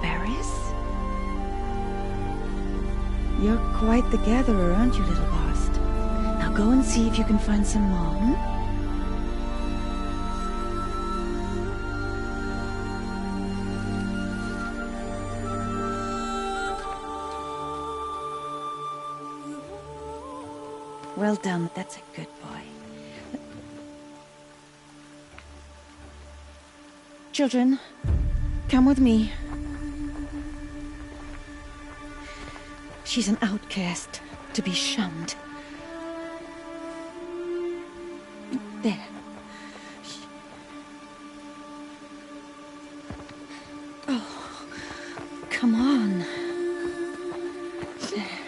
berries? You're quite the gatherer, aren't you, little Bast? Now go and see if you can find some more, hmm? Well done, that's a good boy. Children, come with me. She's an outcast, to be shunned. There. Oh, come on. There.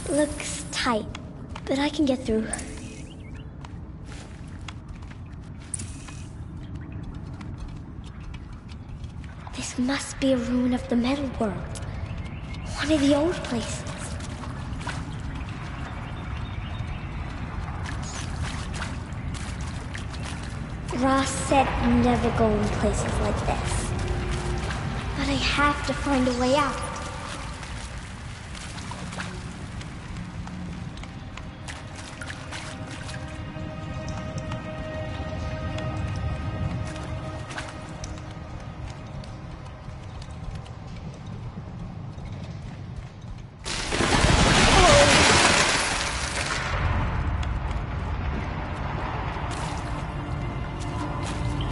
Looks tight, but I can get through. This must be a ruin of the Metal World. One of the old places. Ross said never go in places like this. But I have to find a way out.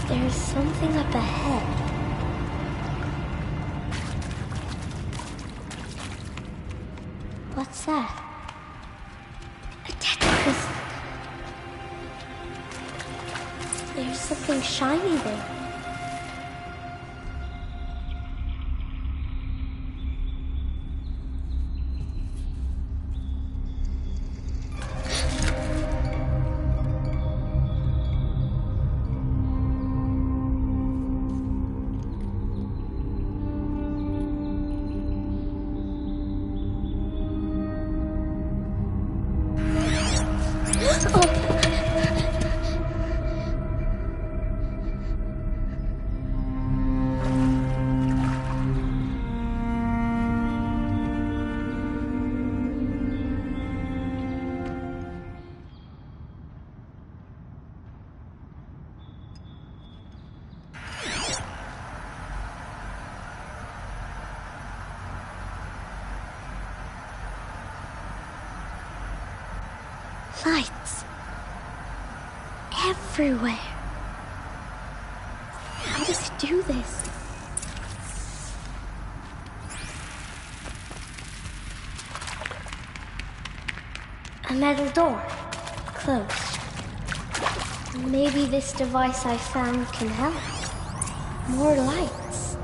There's something up ahead. What's that? A tetrachus. There's something shiny there. Lights. Everywhere. How does it do this? A metal door. Closed. Maybe this device I found can help. More lights.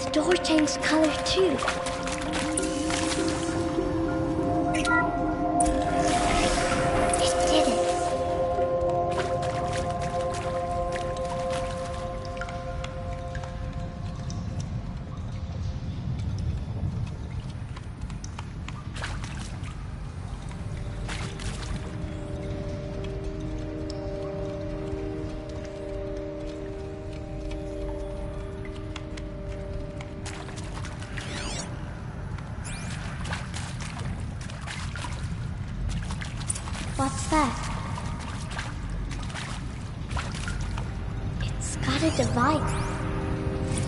the door changed color too. It did it. What's that? It's got a device.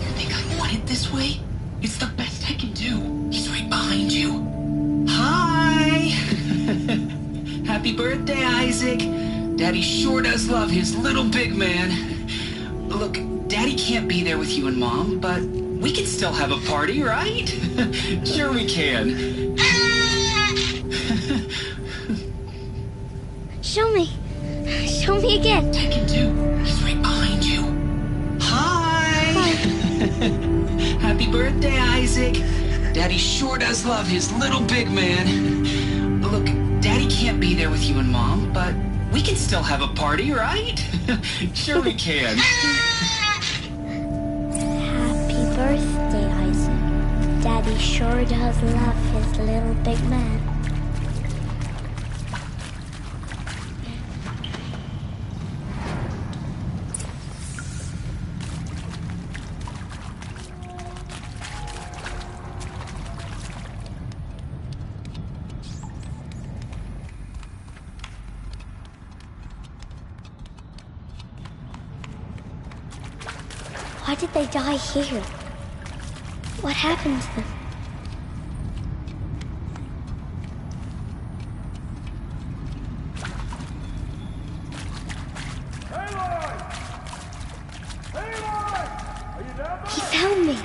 You think I want it this way? It's the best I can do. He's right behind you. Hi! Happy birthday, Isaac. Daddy sure does love his little big man. Look, Daddy can't be there with you and Mom, but we can still have a party, right? Sure we can. Show me. Show me again. I can do. He's right behind you. Hi! Happy birthday, Isaac. Daddy sure does love his little big man. Look, Daddy can't be there with you and Mom, but we can still have a party, right? Sure we can. Happy birthday, Isaac. Daddy sure does love his little big man. Why did they die here? What happened to them? He found me.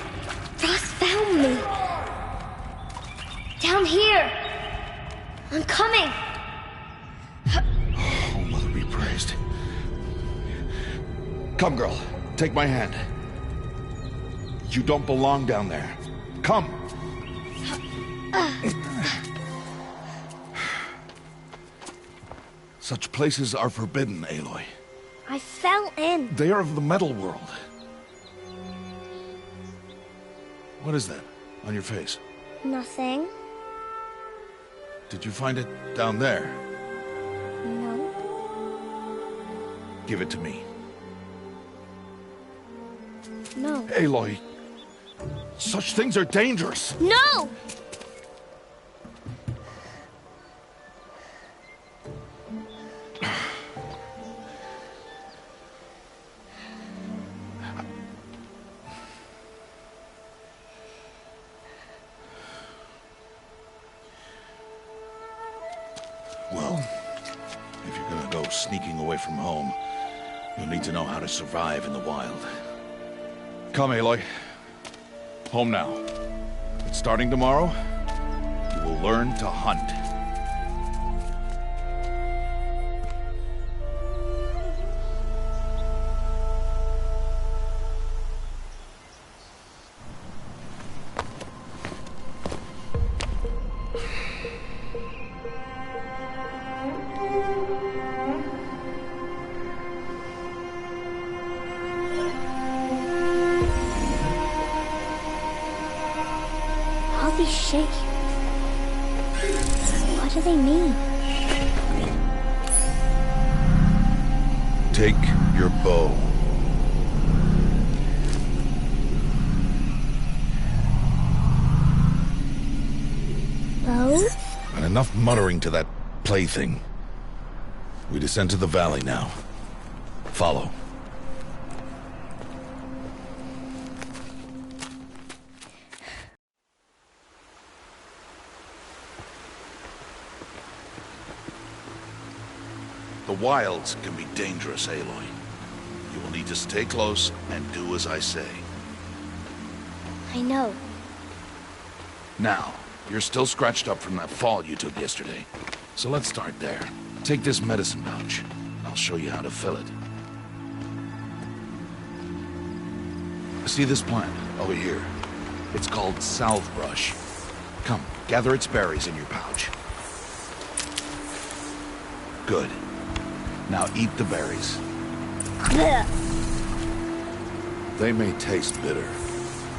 Ross found me. Down here. I'm coming. Oh, Mother be praised. Come, girl. Take my hand. You don't belong down there. Come. Such places are forbidden, Aloy. I fell in. They are of the metal world. What is that on your face? Nothing. Did you find it down there? No. Give it to me. No. Aloy, such things are dangerous. No! Well, if you're gonna go sneaking away from home, you'll need to know how to survive in the wild. Come, Aloy. Home now. But starting tomorrow, you will learn to hunt. All these shapes. What do they mean? Take your bow. Bow? And enough muttering to that plaything. We descend to the valley now. Follow. The wilds can be dangerous, Aloy. You will need to stay close and do as I say. I know. Now, you're still scratched up from that fall you took yesterday. So let's start there. Take this medicine pouch. I'll show you how to fill it. See this plant over here? It's called salve brush. Come, gather its berries in your pouch. Good. Now eat the berries. Blech. They may taste bitter,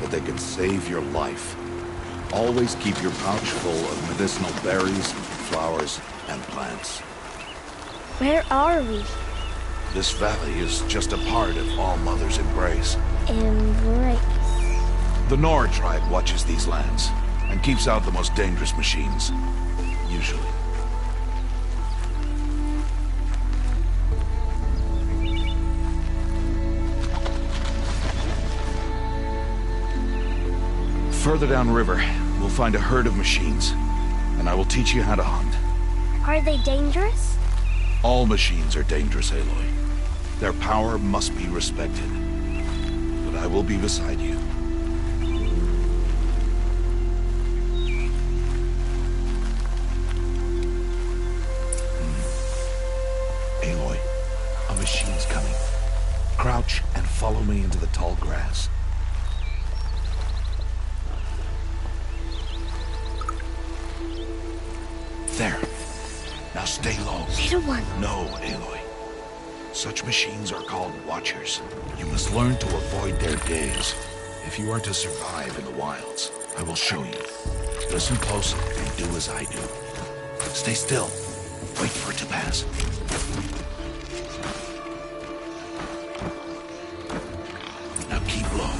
but they can save your life. Always keep your pouch full of medicinal berries, flowers, and plants. Where are we? This valley is just a part of All Mother's embrace. Embrace. The Nora tribe watches these lands and keeps out the most dangerous machines. Usually. Further downriver, we'll find a herd of machines, and I will teach you how to hunt. Are they dangerous? All machines are dangerous, Aloy. Their power must be respected. But I will be beside you. Aloy, a machine's coming. Crouch and follow me into the tall grass. There. Now stay low. Little one. No, Aloy. Such machines are called Watchers. You must learn to avoid their gaze. If you are to survive in the wilds, I will show you. Listen close and do as I do. Stay still. Wait for it to pass. Now keep low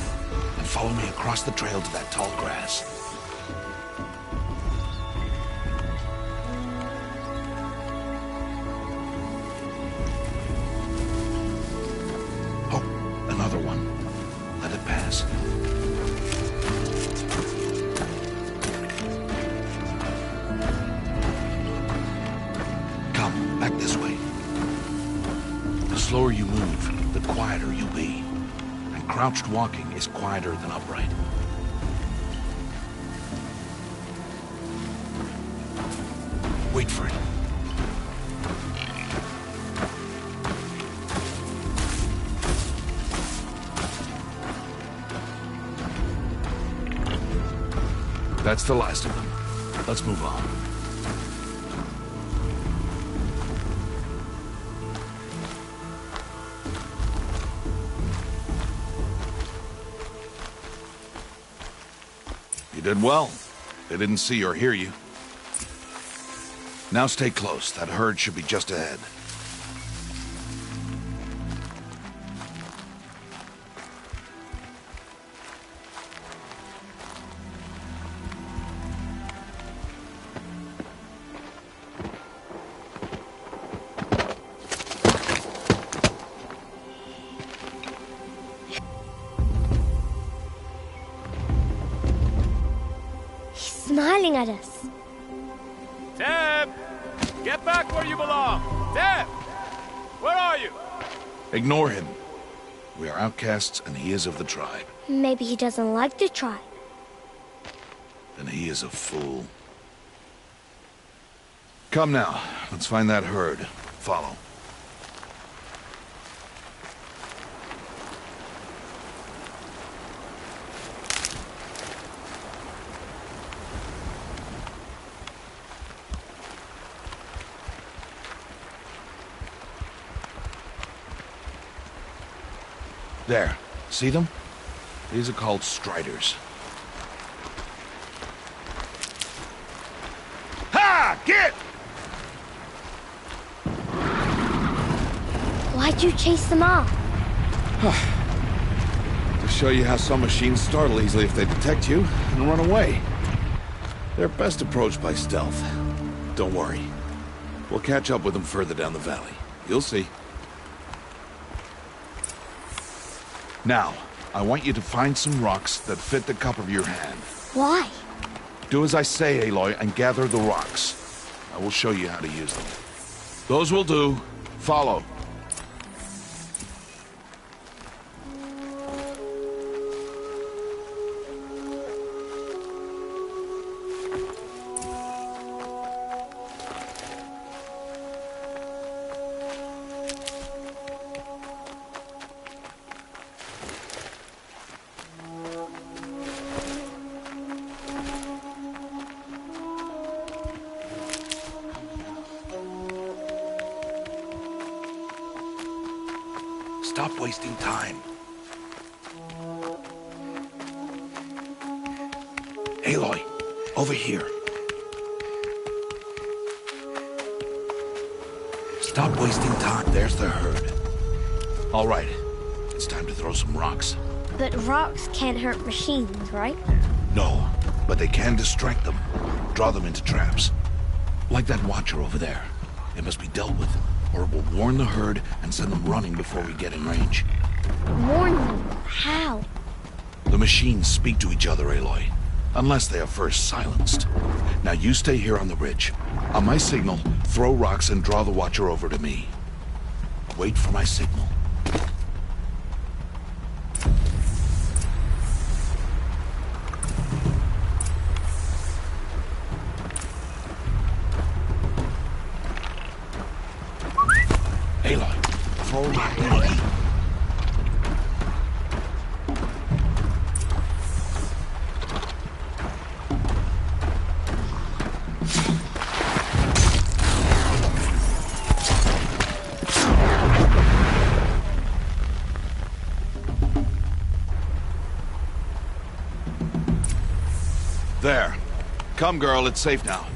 and follow me across the trail to that tall grass. Another one. Let it pass. Come, back this way. The slower you move, the quieter you'll be. And crouched walking is quieter than upright. Wait for it. That's the last of them. Let's move on. You did well. They didn't see or hear you. Now stay close. That herd should be just ahead. Smiling at us. Teb! Get back where you belong! Teb! Where are you? Ignore him. We are outcasts and he is of the tribe. Maybe he doesn't like the tribe. Then he is a fool. Come now, let's find that herd. Follow. There. See them? These are called Striders. Ha! Get! Why'd you chase them off? To show you how some machines startle easily if they detect you and run away. They're best approached by stealth. Don't worry. We'll catch up with them further down the valley. You'll see. Now, I want you to find some rocks that fit the cup of your hand. Why? Do as I say, Aloy, and gather the rocks. I will show you how to use them. Those will do. Follow. wasting time. Aloy, over here. Stop wasting time. There's the herd. All right, it's time to throw some rocks. But rocks can't hurt machines, right? No, but they can distract them. Draw them into traps. Like that watcher over there. It must be dealt with, or it will warn the herd and send them running before we get in range. Warn them? How? The machines speak to each other, Aloy. Unless they are first silenced. Now you stay here on the ridge. On my signal, throw rocks and draw the watcher over to me. Wait for my signal. Aloy, throw a rock near me. There. Come, girl, it's safe now.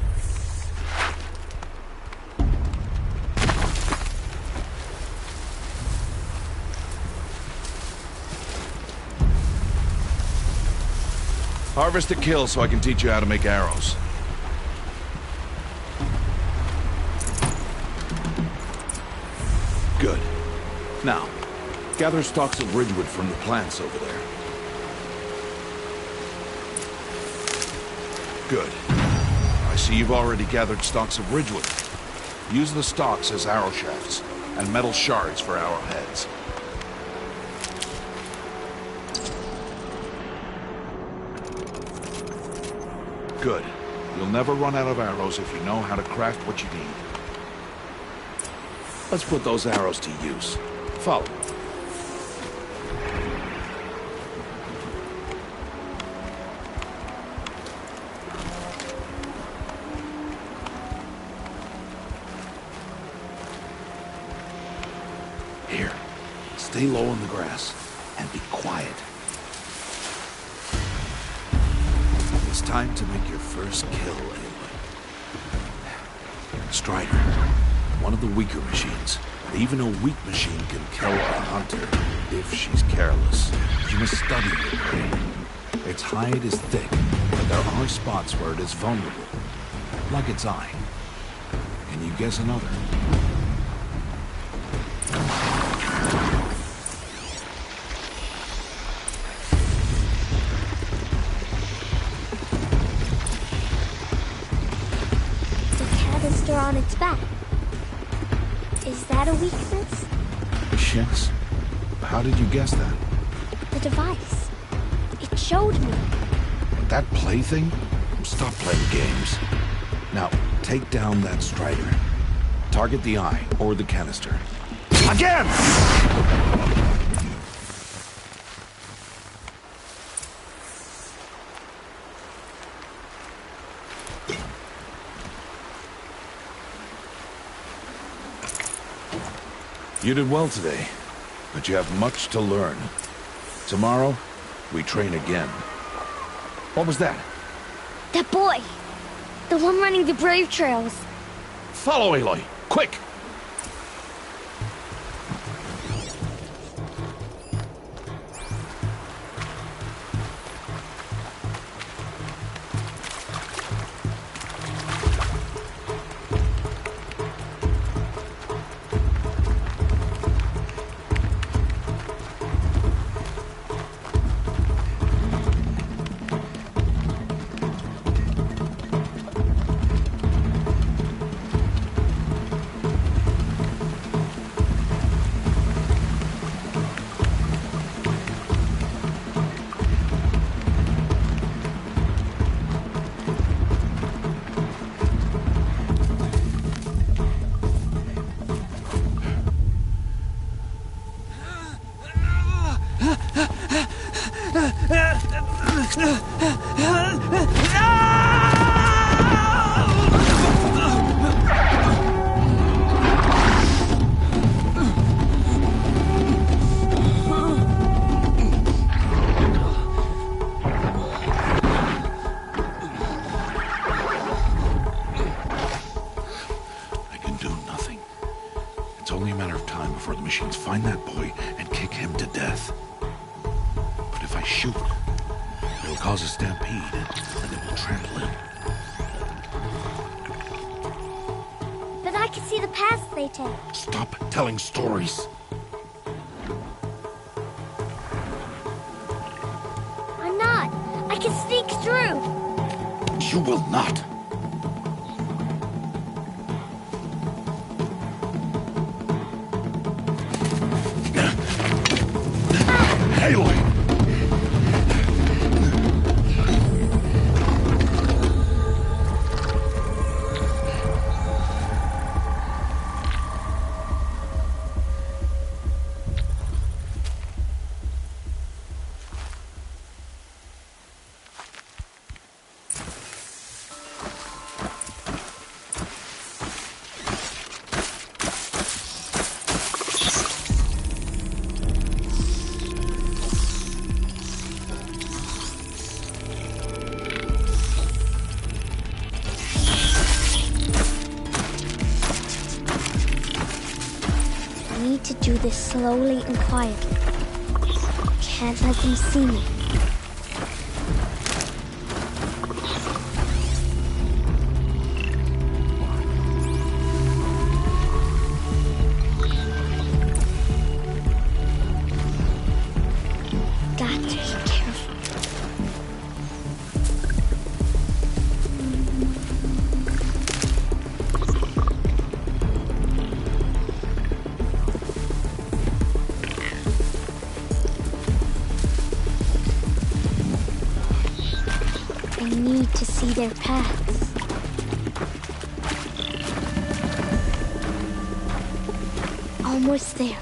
Harvest a kill so I can teach you how to make arrows. Good. Now, gather stalks of ridgewood from the plants over there. Good. I see you've already gathered stalks of ridgewood. Use the stalks as arrow shafts, and metal shards for arrowheads. Good. You'll never run out of arrows if you know how to craft what you need. Let's put those arrows to use. Follow. Here. Stay low in the grass and be quiet. It's time to make your first kill, Aloy. Strider. One of the weaker machines. Even a weak machine can kill a hunter if she's careless. You must study your prey. Its hide is thick, but there are spots where it is vulnerable. Like its eye. Can you guess another? On its back. Is that a weakness? Yes. How did you guess that? The device. It showed me. That plaything? Stop playing games. Now, take down that Strider. Target the eye or the canister. Again! You did well today, but you have much to learn. Tomorrow, we train again. What was that? That boy! The one running the brave trails. Follow Aloy, quick! find that boy and kick him to death. But if I shoot, it'll cause a stampede, and it will trample him. But I can see the paths they take. Stop telling stories. I'm not. I can sneak through. You will not. Aloy! To do this slowly and quietly. Can't let them see me. Got to be careful. I need to see their paths. Almost there.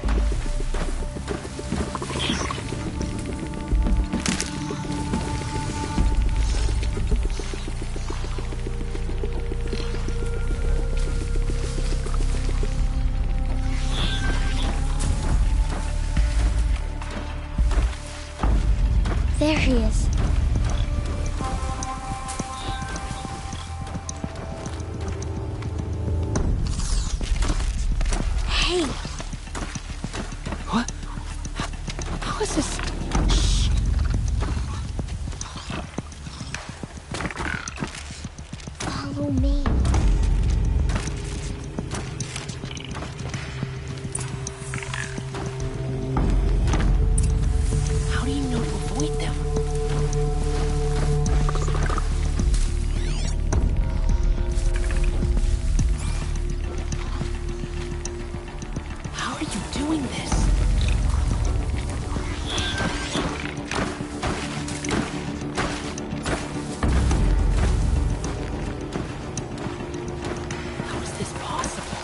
There he is. Hey! What? How is this? Shh. Follow me. How do you know to avoid them? How are you doing this? How is this possible?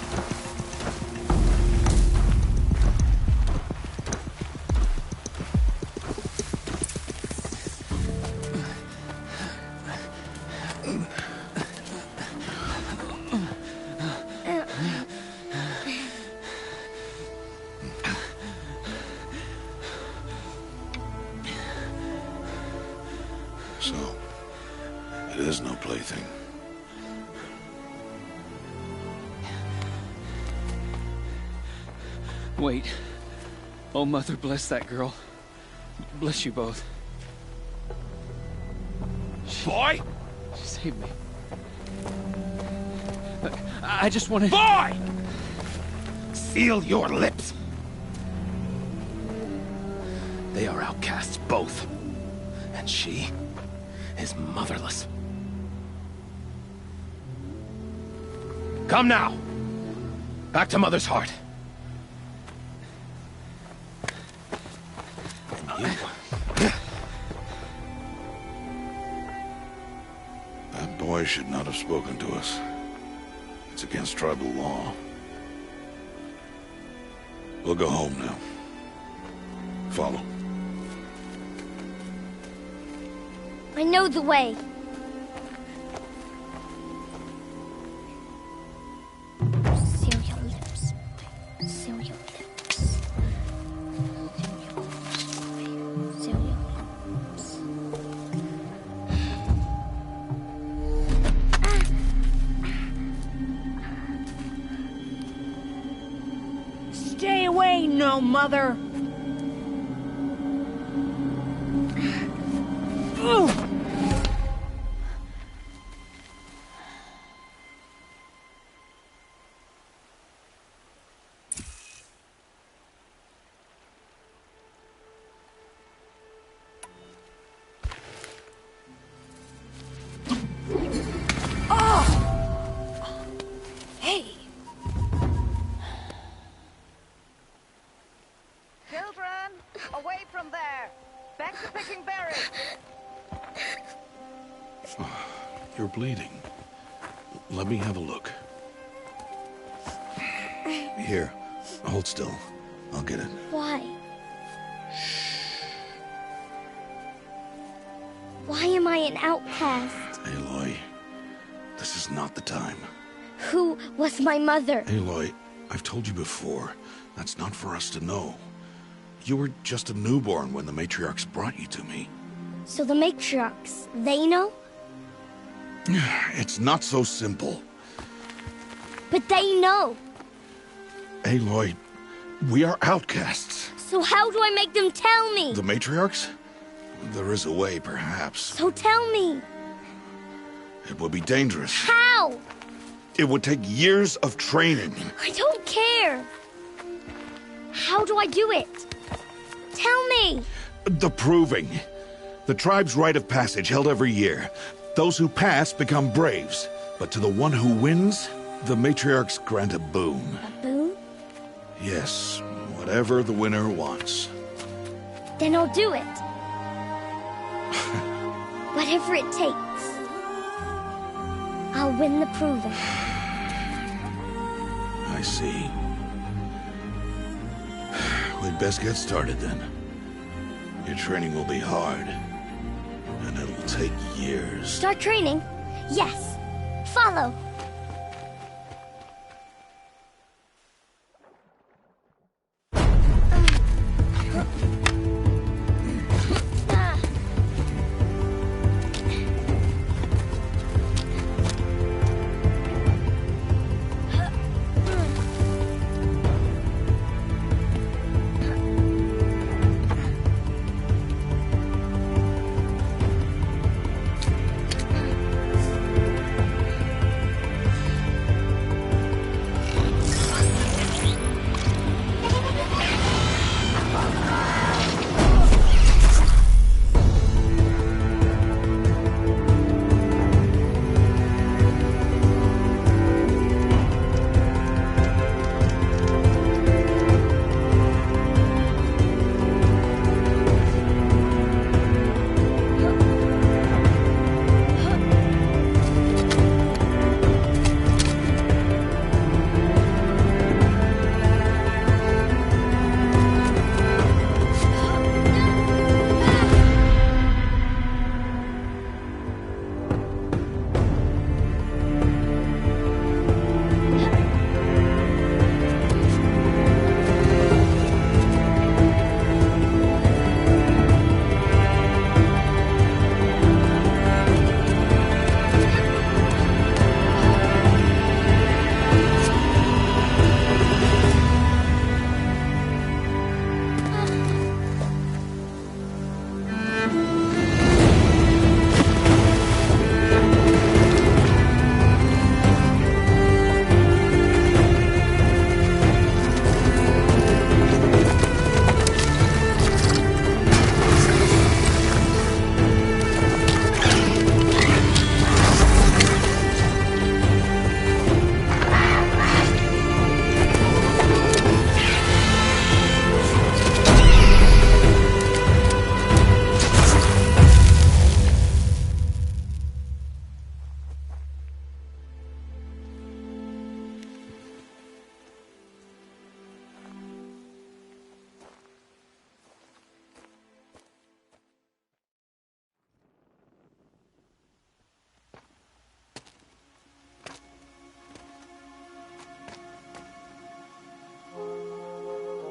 So, it is no plaything. Wait. Oh, Mother, bless that girl. Bless you both. Boy! She saved me. I just wanted... Boy! Seal your lips. They are outcasts, both. And she is motherless. Come now. Back to Mother's heart. And you... That boy should not have spoken to us. It's against tribal law. We'll go home now. Follow. I know the way. Seal your lips. Seal your lips. Seal your lips. Stay away, gnome! now, Mother! Children, away from there! Back to picking berries! You're bleeding. Let me have a look. Here, hold still. I'll get it. Why? Why am I an outcast? Aloy, this is not the time. Who was my mother? Aloy, I've told you before, that's not for us to know. You were just a newborn when the matriarchs brought you to me. So the matriarchs, they know? It's not so simple. But they know. Aloy, we are outcasts. So how do I make them tell me? The matriarchs? There is a way, perhaps. So tell me. It would be dangerous. How? It would take years of training. I don't care. How do I do it? Tell me. The proving. The tribe's rite of passage held every year. Those who pass become braves. But to the one who wins, the matriarchs grant a boon. A boon? Yes, whatever the winner wants. Then I'll do it. Whatever it takes. I'll win the proving. I see. We'd best get started then. Your training will be hard. And it'll take years. Start training? Yes. Follow.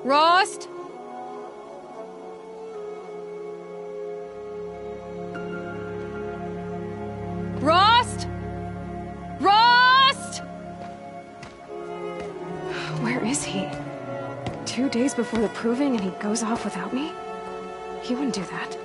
Rost? Rost? Rost? Where is he? 2 2 days before the proving and he goes off without me? He wouldn't do that.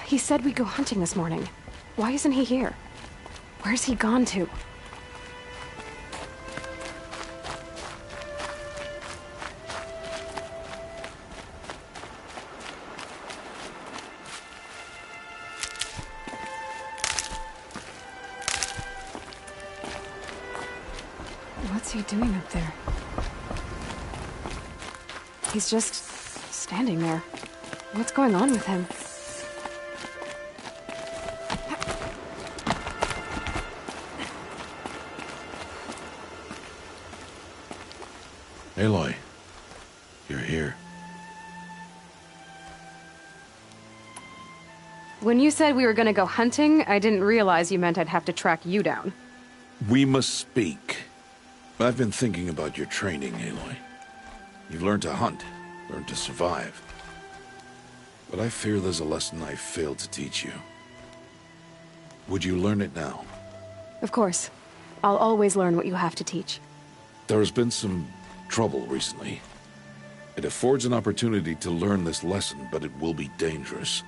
He said we'd go hunting this morning. Why isn't he here? Where's he gone to? What's he doing up there? He's just standing there. What's going on with him? Aloy, you're here. When you said we were gonna go hunting, I didn't realize you meant I'd have to track you down. We must speak. I've been thinking about your training, Aloy. You've learned to hunt, learned to survive. But I fear there's a lesson I failed to teach you. Would you learn it now? Of course. I'll always learn what you have to teach. There has been some trouble recently. It affords an opportunity to learn this lesson, but it will be dangerous.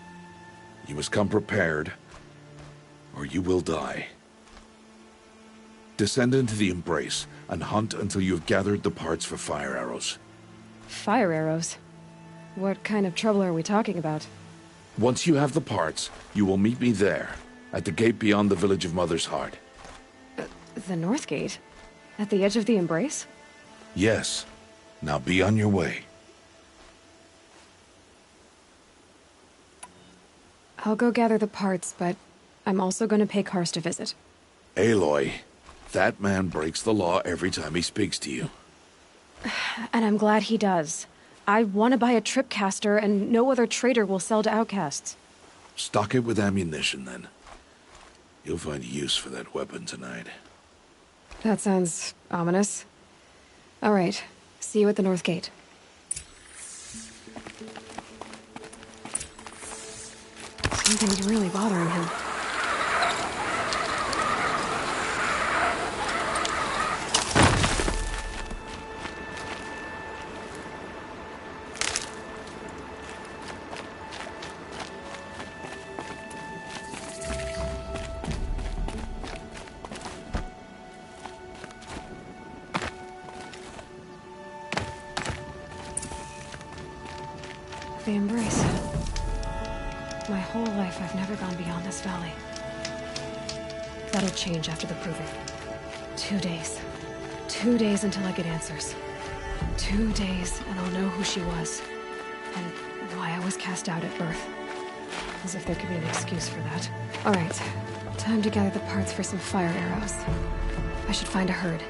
You must come prepared, or you will die. Descend into the Embrace, and hunt until you have gathered the parts for fire arrows. Fire arrows? What kind of trouble are we talking about? Once you have the parts, you will meet me there, at the gate beyond the village of Mother's Heart. The North Gate? At the edge of the Embrace? Yes. Now be on your way. I'll go gather the parts, but I'm also going to pay Karst a visit. Aloy, that man breaks the law every time he speaks to you. And I'm glad he does. I want to buy a tripcaster, and no other trader will sell to outcasts. Stock it with ammunition, then. You'll find use for that weapon tonight. That sounds ominous. All right. See you at the North Gate. Something's really bothering him. The Embrace. My whole life, I've never gone beyond this valley. That'll change after the proving. 2 days. 2 days until I get answers. 2 days, and I'll know who she was. And why I was cast out at birth. As if there could be an excuse for that. Alright. Time to gather the parts for some fire arrows. I should find a herd.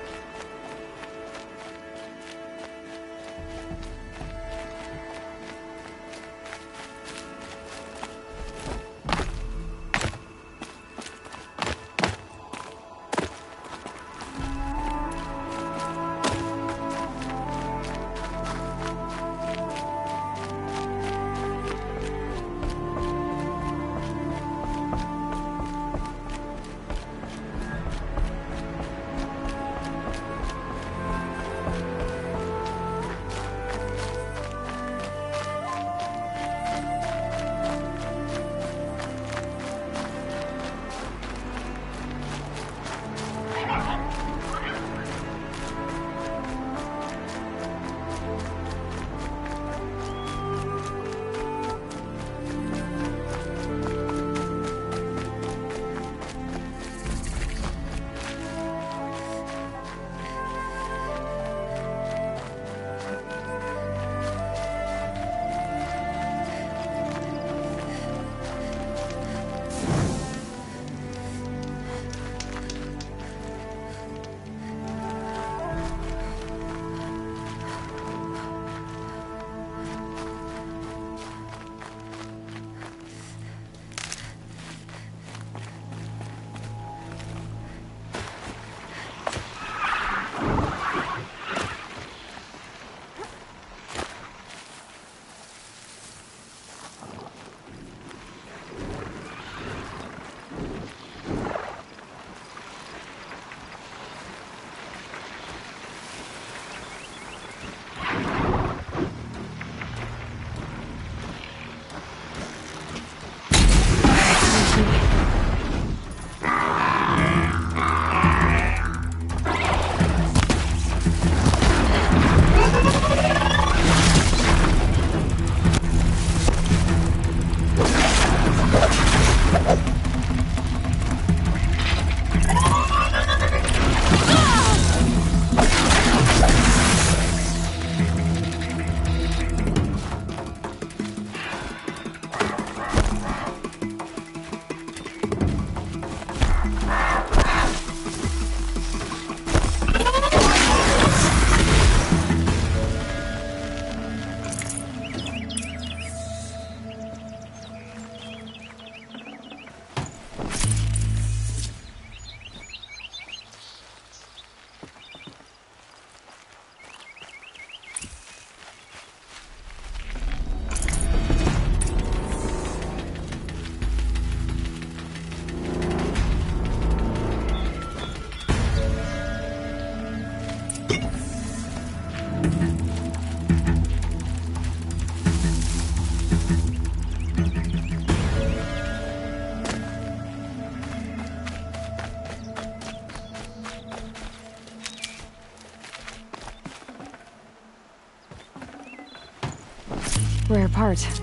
Rare part.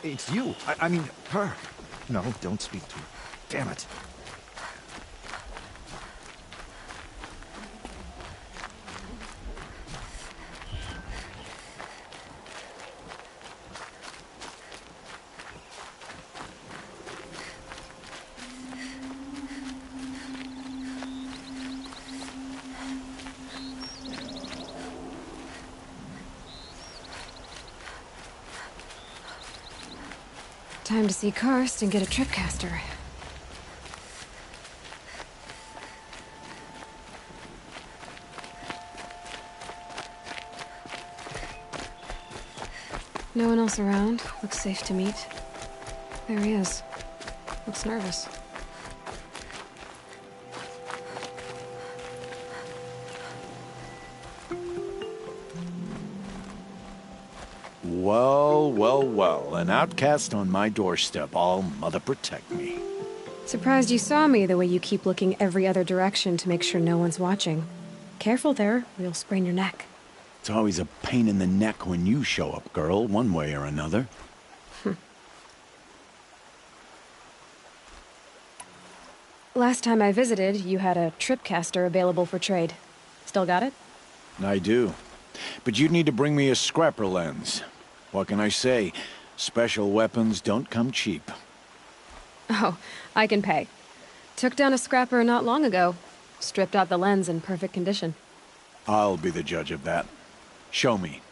It's you. I mean, her. No, don't speak to her. Damn it. Time to see Karst and get a tripcaster. No one else around. Looks safe to meet. There he is. Looks nervous. Well, well, well. An outcast on my doorstep. All mother protect me. Surprised you saw me the way you keep looking every other direction to make sure no one's watching. Careful there, or you'll sprain your neck. It's always a pain in the neck when you show up, girl, one way or another. Last time I visited, you had a tripcaster available for trade. Still got it? I do. But you'd need to bring me a scrapper lens. What can I say? Special weapons don't come cheap. Oh, I can pay. Took down a scrapper not long ago. Stripped out the lens in perfect condition. I'll be the judge of that. Show me.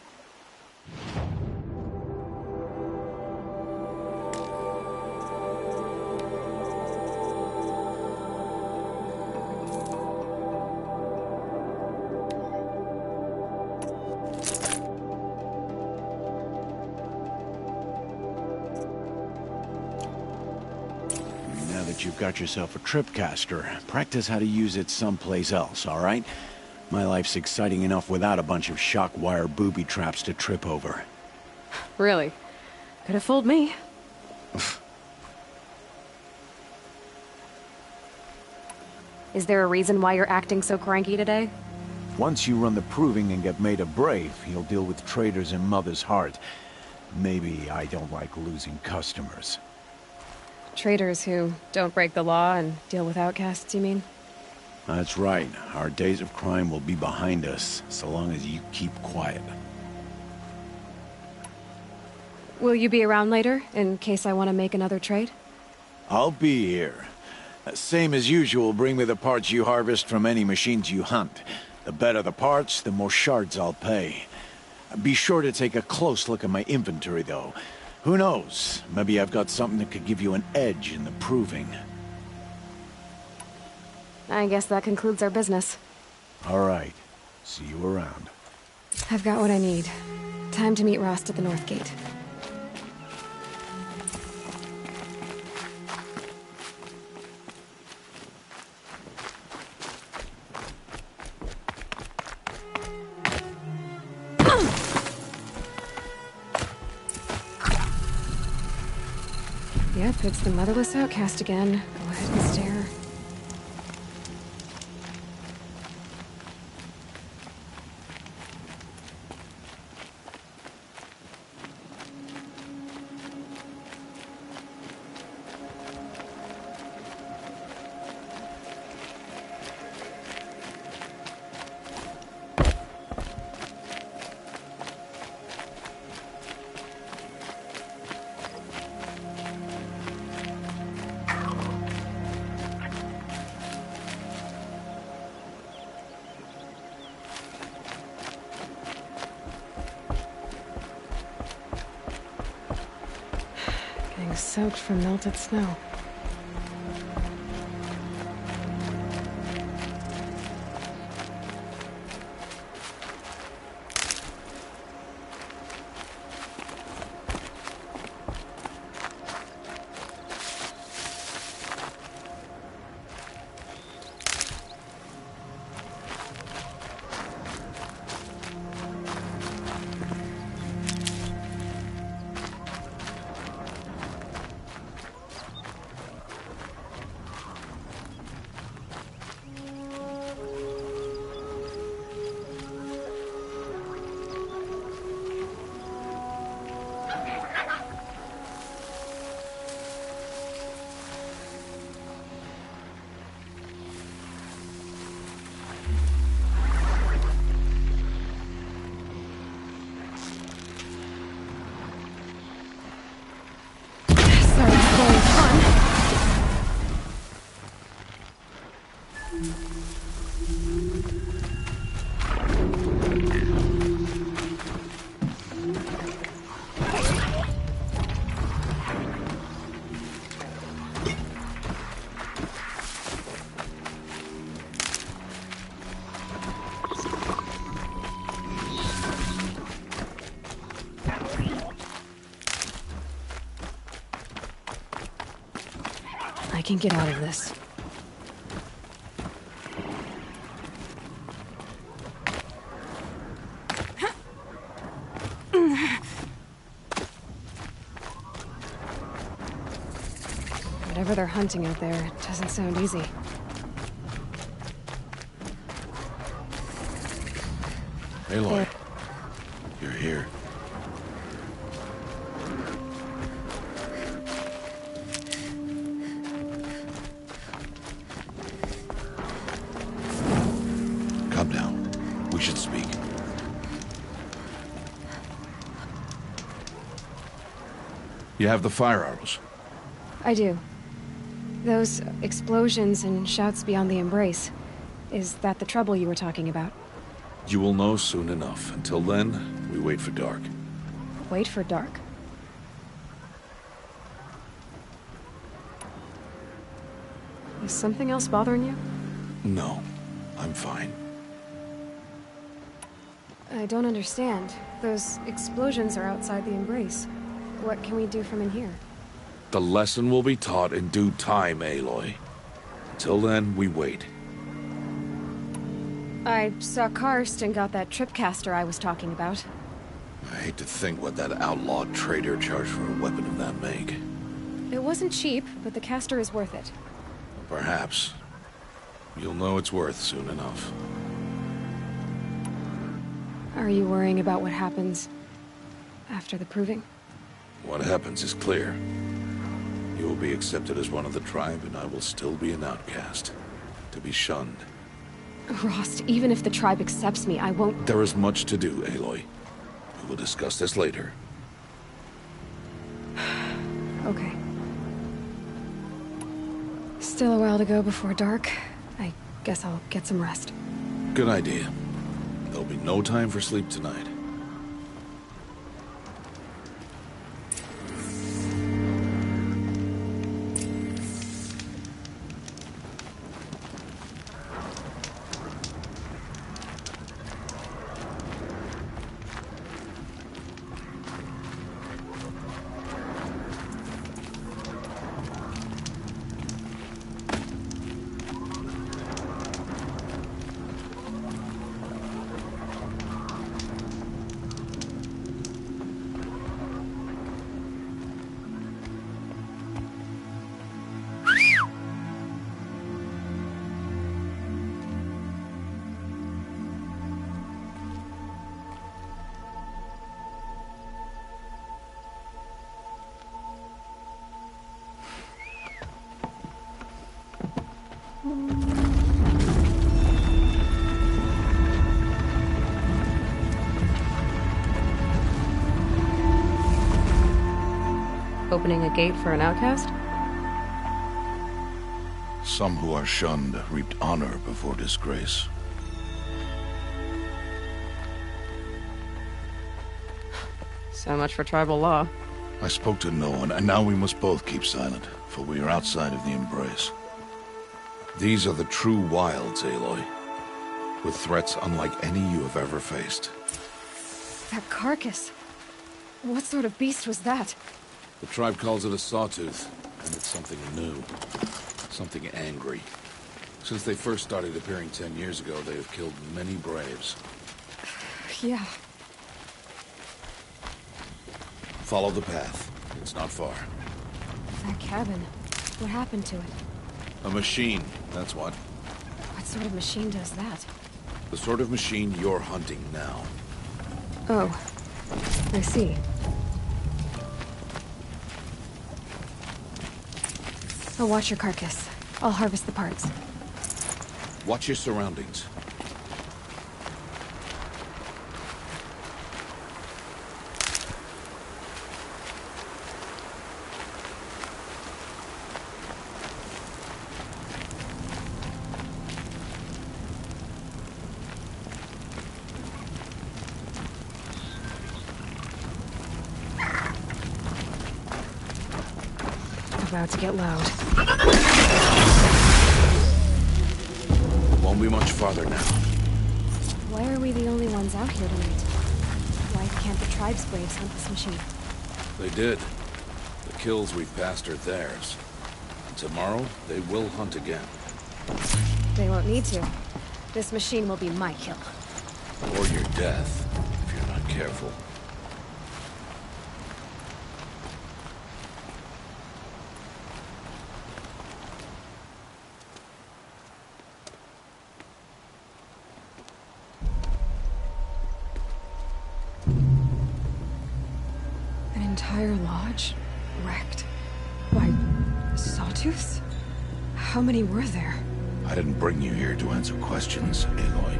Now that you've got yourself a tripcaster, practice how to use it someplace else, all right? My life's exciting enough without a bunch of shock wire booby traps to trip over. Really? Could have fooled me. Is there a reason why you're acting so cranky today? Once you run the proving and get made a brave, you'll deal with traitors in Mother's Heart. Maybe I don't like losing customers. Traitors who don't break the law and deal with outcasts, you mean? That's right. Our days of crime will be behind us, so long as you keep quiet. Will you be around later, in case I want to make another trade? I'll be here. Same as usual, bring me the parts you harvest from any machines you hunt. The better the parts, the more shards I'll pay. Be sure to take a close look at my inventory, though. Who knows? Maybe I've got something that could give you an edge in the proving. I guess that concludes our business. All right. See you around. I've got what I need. Time to meet Rost at the North Gate. Yep, it's the motherless outcast again. Go ahead and stare. Soaked from melted snow. can get out of this. Whatever they're hunting out there, it doesn't sound easy. Aloy, you're here. Calm down. We should speak. You have the fire arrows. I do. Those explosions and shouts beyond the embrace. Is that the trouble you were talking about? You will know soon enough. Until then, we wait for dark. Wait for dark. Is something else bothering you? No, I'm fine. I don't understand. Those explosions are outside the embrace. What can we do from in here? The lesson will be taught in due time, Aloy. Till then, we wait. I saw Karst and got that tripcaster I was talking about. I hate to think what that outlawed trader charged for a weapon of that make. It wasn't cheap, but the caster is worth it. Perhaps. You'll know it's worth soon enough. Are you worrying about what happens after the proving? What happens is clear. You will be accepted as one of the tribe, and I will still be an outcast. To be shunned. Rost, even if the tribe accepts me, I won't— There is much to do, Aloy. We will discuss this later. Okay. Still a while to go before dark. I guess I'll get some rest. Good idea. There'll be no time for sleep tonight. Opening a gate for an outcast? Some who are shunned reaped honor before disgrace. So much for tribal law. I spoke to no one, and now we must both keep silent, for we are outside of the embrace. These are the true wilds, Aloy, with threats unlike any you have ever faced. That carcass. What sort of beast was that? The tribe calls it a sawtooth, and it's something new. Something angry. Since they first started appearing 10 years ago, they have killed many braves. Yeah. Follow the path. It's not far. That cabin. What happened to it? A machine, that's what. What sort of machine does that? The sort of machine you're hunting now. Oh. I see. I'll watch your carcass. I'll harvest the parts. Watch your surroundings. About to get loud. Won't be much farther now. Why are we the only ones out here tonight? Why can't the tribe's braves hunt this machine? They did. The kills we've passed are theirs. Tomorrow, they will hunt again. They won't need to. This machine will be my kill. Or your death, if you're not careful. An entire lodge wrecked by sawtooths? How many were there? I didn't bring you here to answer questions, Aloy.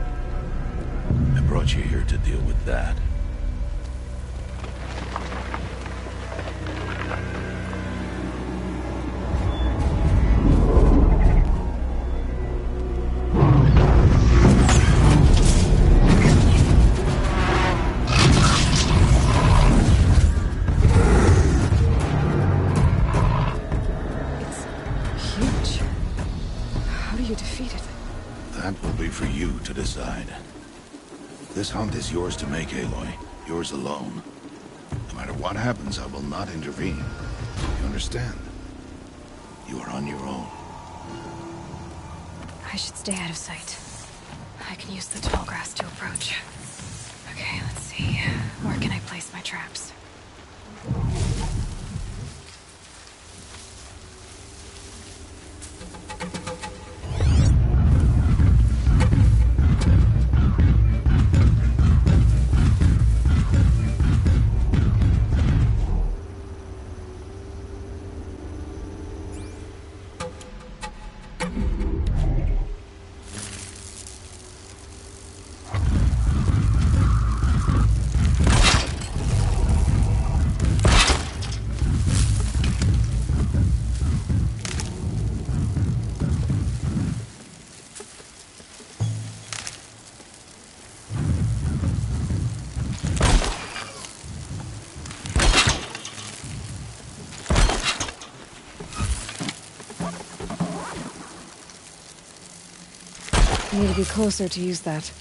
I brought you here to deal with that. This hunt is yours to make, Aloy. Yours alone. No matter what happens, I will not intervene. You understand? You are on your own. I should stay out of sight. I can use the tall grass to approach. Okay, let's see. Where can I place my traps? I need to be closer to use that.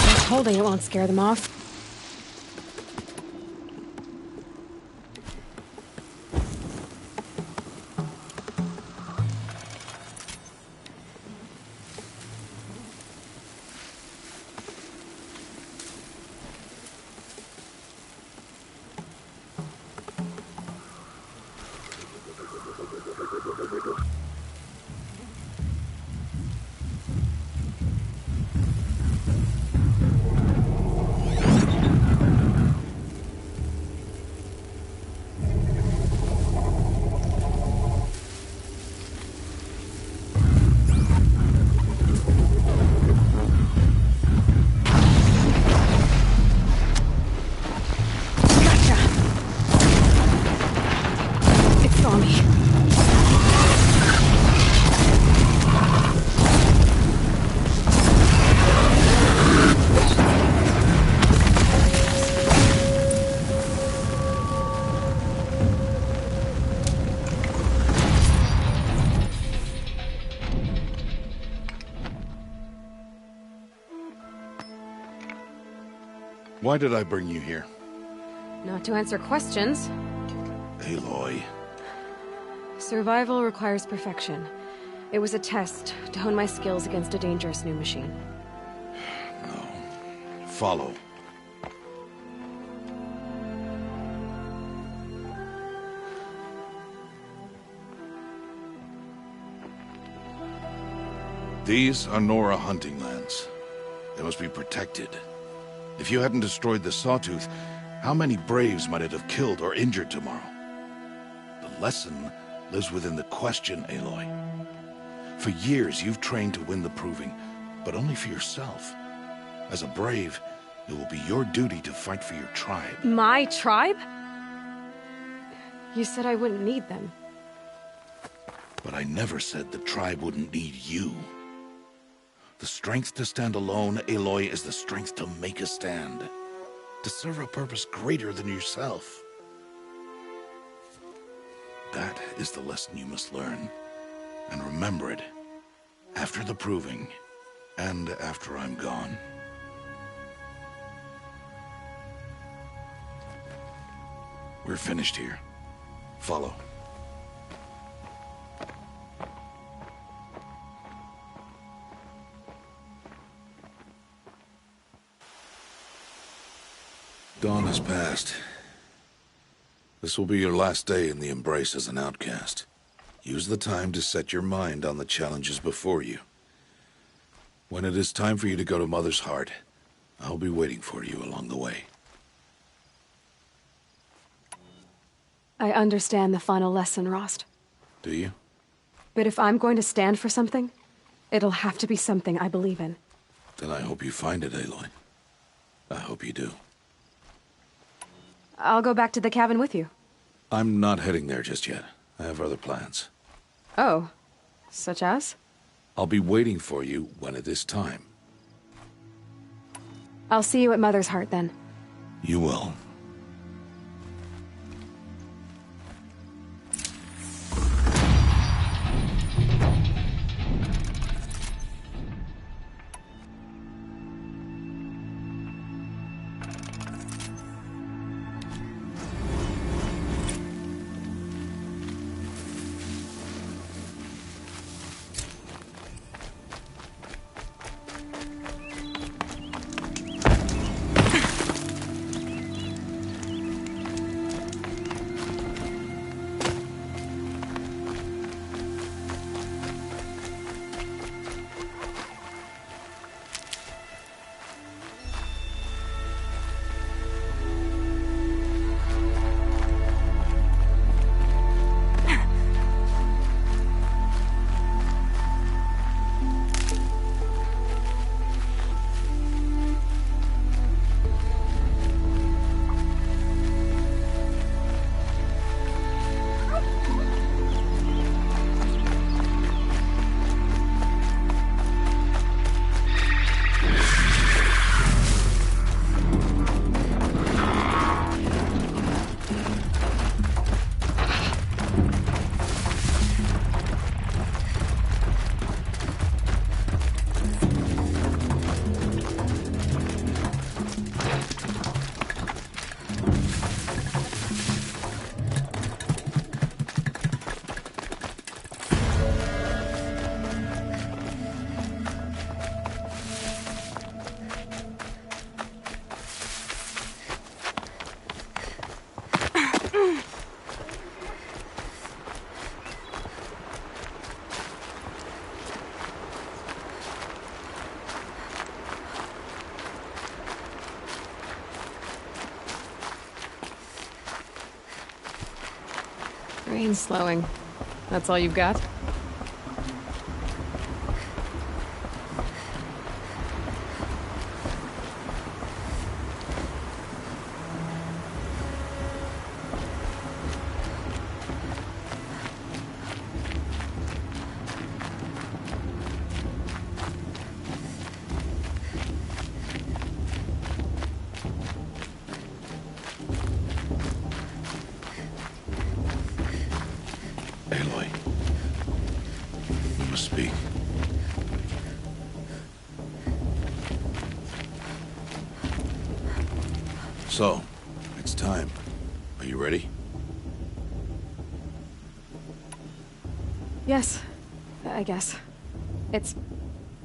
Just holding it won't scare them off. Why did I bring you here? Not to answer questions. Aloy. Survival requires perfection. It was a test to hone my skills against a dangerous new machine. No. Follow. These are Nora hunting lands. They must be protected. If you hadn't destroyed the Sawtooth, how many Braves might it have killed or injured tomorrow? The lesson lives within the question, Aloy. For years, you've trained to win the Proving, but only for yourself. As a Brave, it will be your duty to fight for your tribe. My tribe? You said I wouldn't need them. But I never said the tribe wouldn't need you. The strength to stand alone, Aloy, is the strength to make a stand. To serve a purpose greater than yourself. That is the lesson you must learn. And remember it. After the proving. And after I'm gone. We're finished here. Follow. Dawn has passed. This will be your last day in the Embrace as an outcast. Use the time to set your mind on the challenges before you. When it is time for you to go to Mother's Heart, I'll be waiting for you along the way. I understand the final lesson, Rost. Do you? But if I'm going to stand for something, it'll have to be something I believe in. Then I hope you find it, Aloy. I hope you do. I'll go back to the cabin with you. I'm not heading there just yet. I have other plans. Oh. Such as? I'll be waiting for you when it is time. I'll see you at Mother's Heart, then. You will. Rain's slowing. That's all you've got? Aloy. We must speak. So, it's time. Are you ready? Yes, I guess. It's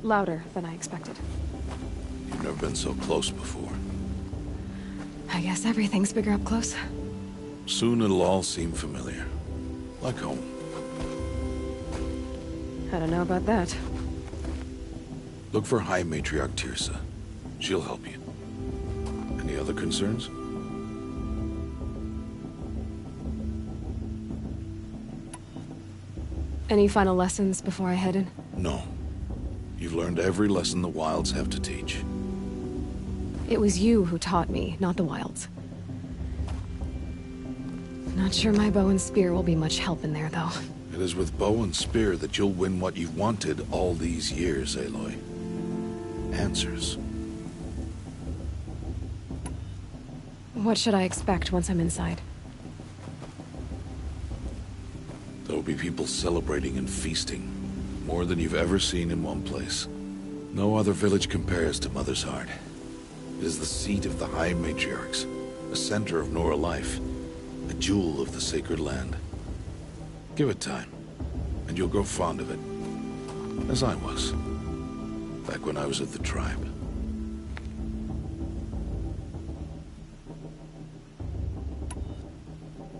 louder than I expected. You've never been so close before. I guess everything's bigger up close. Soon it'll all seem familiar. Like home. I don't know about that. Look for High Matriarch Teersa. She'll help you. Any other concerns? Any final lessons before I head in? No. You've learned every lesson the Wilds have to teach. It was you who taught me, not the Wilds. Not sure my bow and spear will be much help in there, though. It is with bow and spear that you'll win what you've wanted all these years, Aloy. answers. What should I expect once I'm inside? There will be people celebrating and feasting. More than you've ever seen in one place. No other village compares to Mother's Heart. It is the seat of the High Matriarchs, a center of Nora life, a jewel of the sacred land. Give it time, and you'll grow fond of it. As I was, back when I was at the tribe.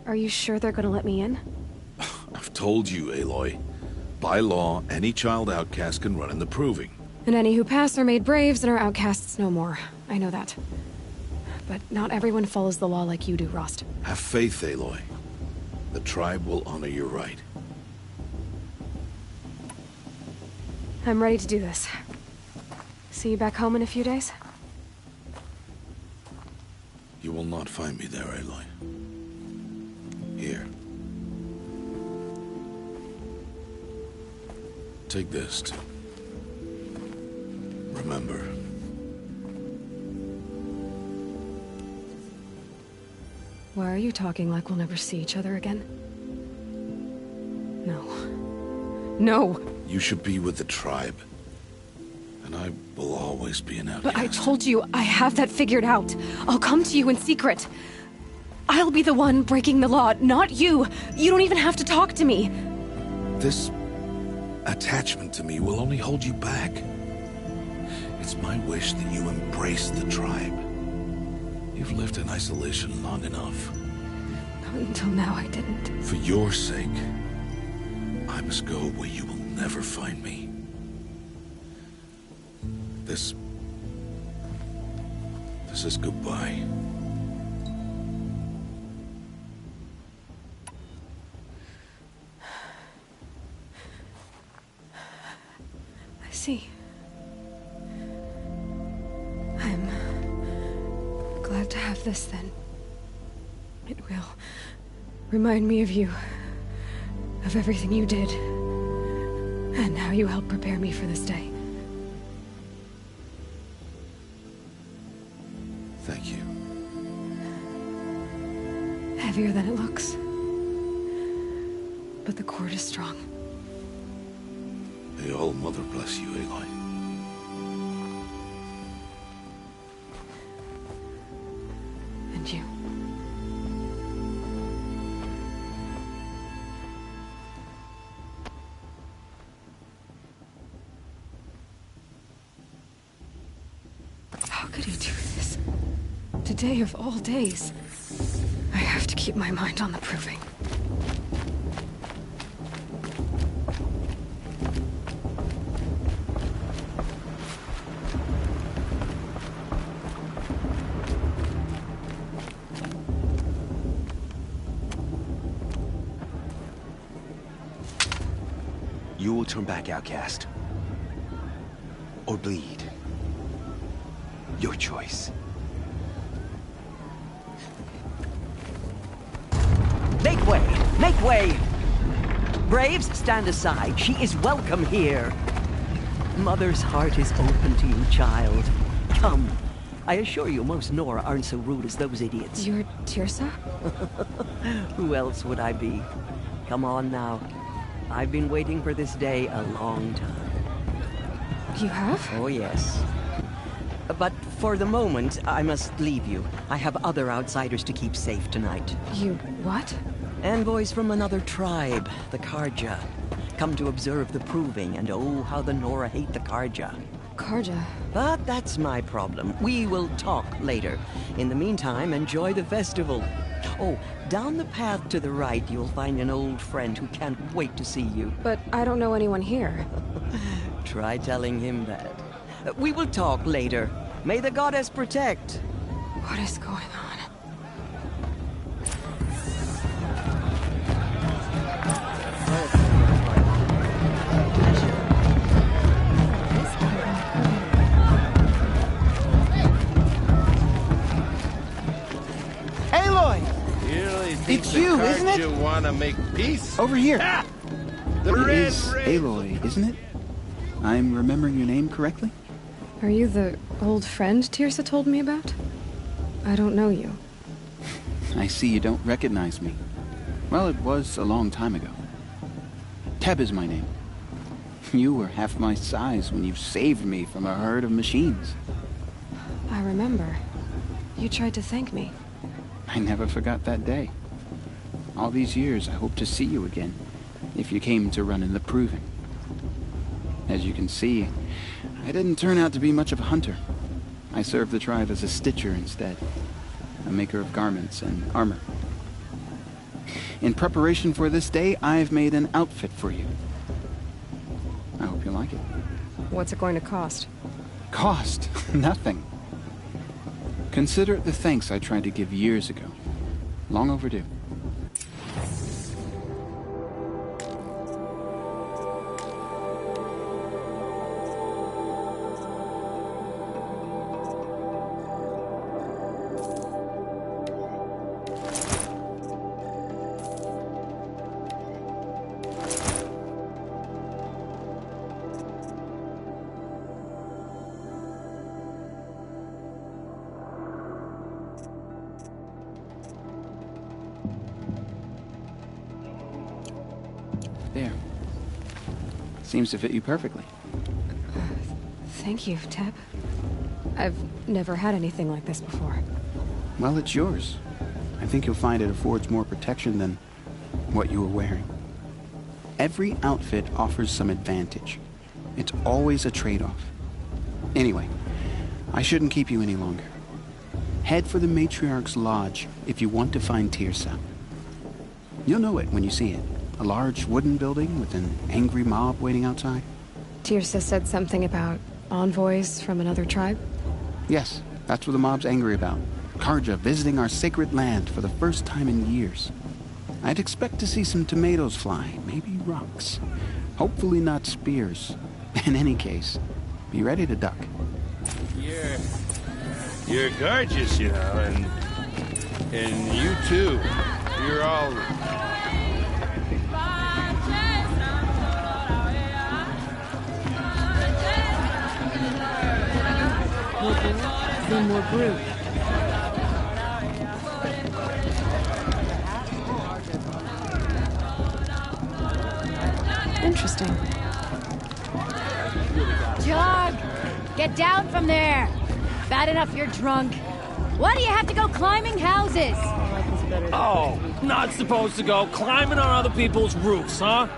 Are you sure they're gonna let me in? I've told you, Aloy. By law, any child outcast can run in the Proving. And any who pass are made braves and are outcasts no more. I know that. But not everyone follows the law like you do, Rost. Have faith, Aloy. The tribe will honor your right. I'm ready to do this. See you back home in a few days? You will not find me there, Aloy. Here. Take this to remember. Why are you talking like we'll never see each other again? No. No! You should be with the tribe. And I will always be an outcast. But I told you, I have that figured out. I'll come to you in secret. I'll be the one breaking the law, not you. You don't even have to talk to me. This attachment to me will only hold you back. It's my wish that you embrace the tribe. You've lived in isolation long enough. Not until now, I didn't. For your sake, I must go where you will never find me. This is goodbye. I see. I'm glad to have this then. It will remind me of you, of everything you did, and how you helped prepare me for this day. Thank you. Heavier than it looks. But the cord is strong. May All Mother bless you, Aloy. And you. How could he do this? Today of all days. I have to keep my mind on the Proving. You will turn back, outcast. Or bleed. Your choice. Make way! Make way! Braves, stand aside. She is welcome here. Mother's heart is open to you, child. Come. I assure you, most Nora aren't so rude as those idiots. You're Teersa? Who else would I be? Come on now. I've been waiting for this day a long time. You have? Oh, yes. But for the moment, I must leave you. I have other outsiders to keep safe tonight. You what? Envoys from another tribe, the Carja. Come to observe the Proving, and oh, how the Nora hate the Carja. Carja? But that's my problem. We will talk later. In the meantime, enjoy the festival. Oh, down the path to the right, you'll find an old friend who can't wait to see you. But I don't know anyone here. Try telling him that. We will talk later. May the goddess protect. What is going on? It's you, isn't it? You want to make peace? Over here. Ah! The It red is race. Aloy, isn't it? I'm remembering your name correctly? Are you the old friend Teersa told me about? I don't know you. I see you don't recognize me. Well, it was a long time ago. Teb is my name. You were half my size when you saved me from a herd of machines. I remember. You tried to thank me. I never forgot that day. All these years, I hope to see you again, if you came to run in the Proving. As you can see, I didn't turn out to be much of a hunter. I served the tribe as a stitcher instead, a maker of garments and armor. In preparation for this day, I've made an outfit for you. I hope you like it. What's it going to cost? Cost? Nothing. Consider it the thanks I tried to give years ago. Long overdue. There. Seems to fit you perfectly. Thank you, Teb. I've never had anything like this before. Well, it's yours. I think you'll find it affords more protection than what you were wearing. Every outfit offers some advantage. It's always a trade-off. Anyway, I shouldn't keep you any longer. Head for the Matriarch's Lodge if you want to find Teersa. You'll know it when you see it. A large wooden building with an angry mob waiting outside. Teersa said something about envoys from another tribe? Yes, that's what the mob's angry about. Carja visiting our sacred land for the first time in years. I'd expect to see some tomatoes fly, maybe rocks. Hopefully not spears. In any case, be ready to duck. You're gorgeous, you know, and you too. You're all... Then more brew. Interesting. Jog! Get down from there! Bad enough you're drunk. Why do you have to go climbing houses? Oh, not supposed to go climbing on other people's roofs, huh?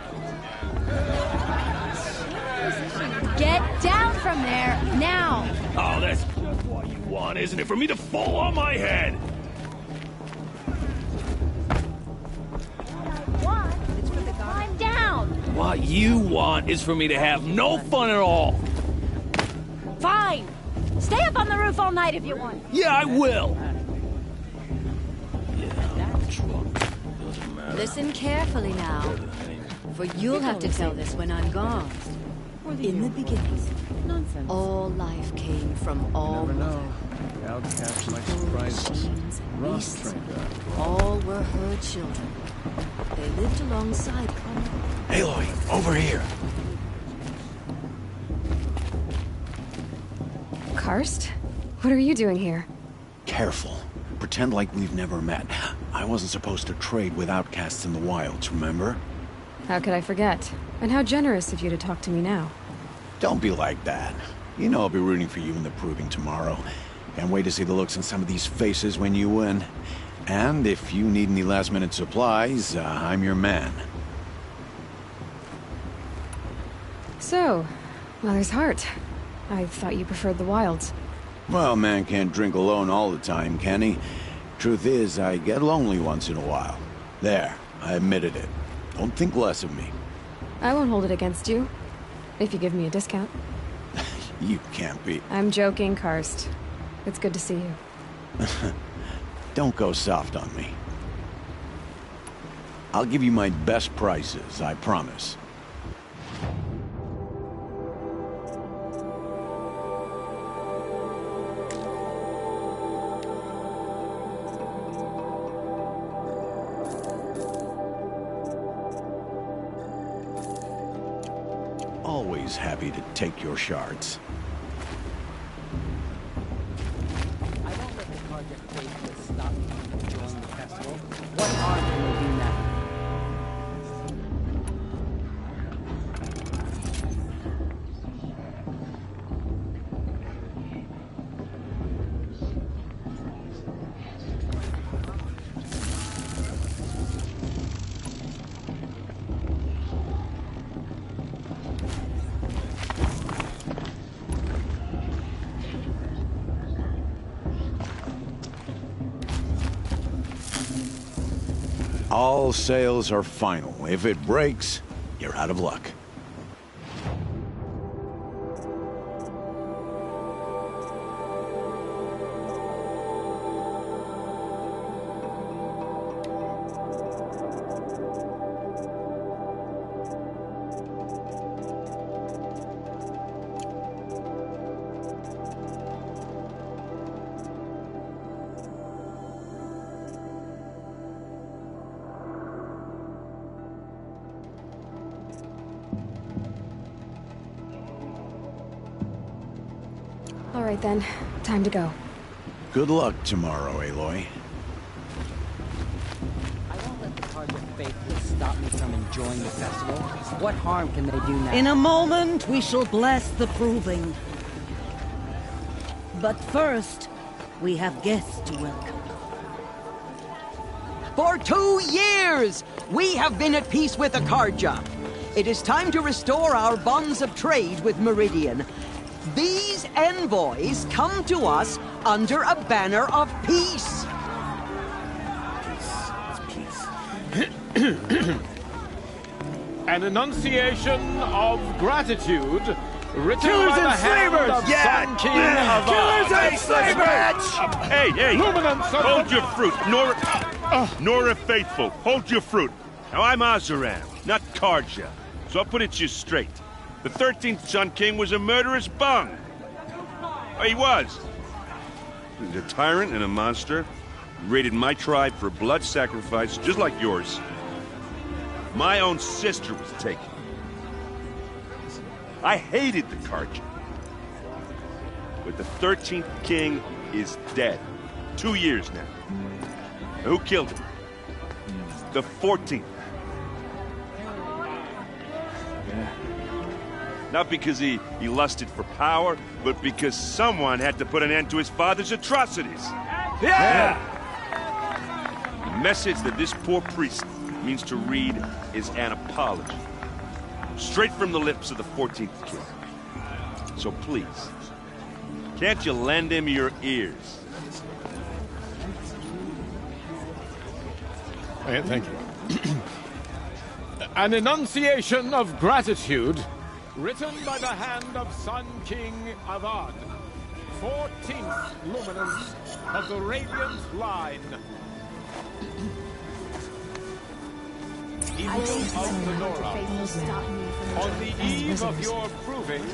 Get down from there, now! Oh, that's just what you want, isn't it? For me to fall on my head! Climb down! What you want is for me to have no fun at all! Fine! Stay up on the roof all night if you want. Yeah, I will! Listen carefully now, for you'll have to tell this when I'm gone. In the beginning, all life came from all mother. The outcasts might surprise us. Beasts, all were her children. They lived alongside Connor. Aloy, over here. Karst? What are you doing here? Careful. Pretend like we've never met. I wasn't supposed to trade with outcasts in the wilds, remember? How could I forget? And how generous of you to talk to me now. Don't be like that. You know I'll be rooting for you in the Proving tomorrow. Can't wait to see the looks on some of these faces when you win. And if you need any last-minute supplies, I'm your man. So, Mother's Heart. I thought you preferred the wilds. Well, man can't drink alone all the time, can he? Truth is, I get lonely once in a while. There, I admitted it. Don't think less of me. I won't hold it against you. If you give me a discount. You can't be... I'm joking, Karst. It's good to see you. Don't go soft on me. I'll give you my best prices, I promise. Always happy to take your shards. All sales are final. If it breaks, you're out of luck. All right then, time to go. Good luck tomorrow, Aloy. I won't let the Carja faithless stop me from enjoying the festival. What harm can they do now? In a moment, we shall bless the proving. But first, we have guests to welcome. For 2 years, we have been at peace with the Carja. It is time to restore our bonds of trade with Meridian. These envoys come to us under a banner of peace. An enunciation of gratitude written Killers by the and hand slavers! of Yeah! Sun King of Killers and slavers! Hey, hey! Luminance of Hold your fruit, Nora Faithful, hold your fruit. Now, I'm Oseram, not Carja, so I'll put it to you straight. The 13th Sun King was a murderous bung. Oh, he was. He was a tyrant and a monster. He raided my tribe for blood sacrifice, just like yours. My own sister was taken. I hated the Carja. But the 13th King is dead. 2 years now. Who killed him? The 14th. Not because he lusted for power, but because someone had to put an end to his father's atrocities. Yeah! The message that this poor priest means to read is an apology. Straight from the lips of the 14th King. So please, can't you lend him your ears? Thank you. An enunciation of gratitude written by the hand of Sun King Avad, 14th luminance of the Radiant Line. Evil of the Nora, on the eve of your proving,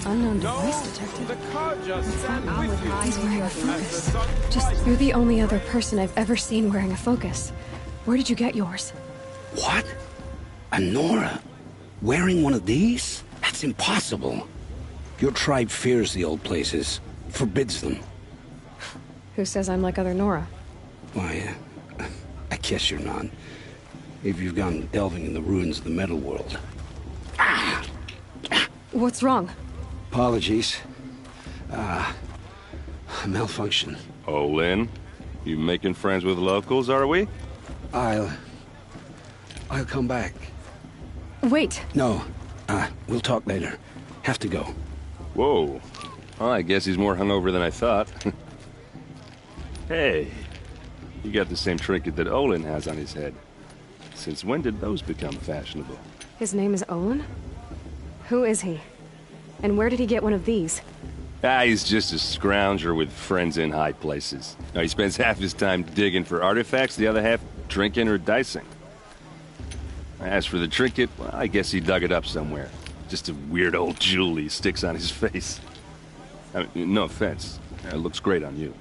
Unknown know device detected. the Carja stand with you. He's wearing a as the focus. sun Just, you're the only other person I've ever seen wearing a focus. Where did you get yours? What? A Nora? Wearing one of these? That's impossible. Your tribe fears the old places, forbids them. Who says I'm like other Nora? Why, I guess you're not. If you've gone delving in the ruins of the metal world. What's wrong? Apologies. A malfunction. Oh, Lynn, you making friends with locals, are we? I'll come back. Wait. No, we'll talk later. Have to go. Whoa. Well, I guess he's more hungover than I thought. Hey, you got the same trinket that Olin has on his head. Since when did those become fashionable? His name is Olin? Who is he? And where did he get one of these? He's just a scrounger with friends in high places. Now, he spends half his time digging for artifacts, the other half drinking or dicing. As for the trinket, well, I guess he dug it up somewhere. Just a weird old jewel he sticks on his face. I mean, no offense. It looks great on you.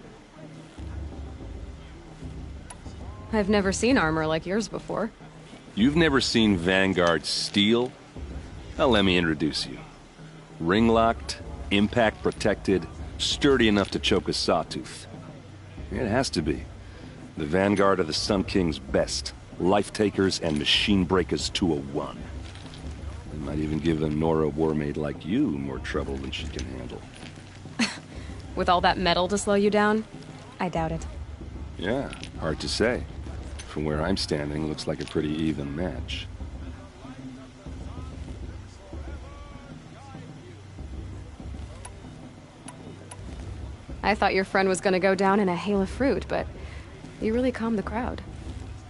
I've never seen armor like yours before. You've never seen Vanguard steel? Well, let me introduce you. Ring-locked, impact-protected, sturdy enough to choke a sawtooth. It has to be. The Vanguard are the Sun King's best. Life-takers and machine breakers to a one. They might even give a Nora warmaid like you more trouble than she can handle. With all that metal to slow you down? I doubt it. Yeah, hard to say. From where I'm standing, looks like a pretty even match. I thought your friend was gonna go down in a hail of fruit, but you really calmed the crowd.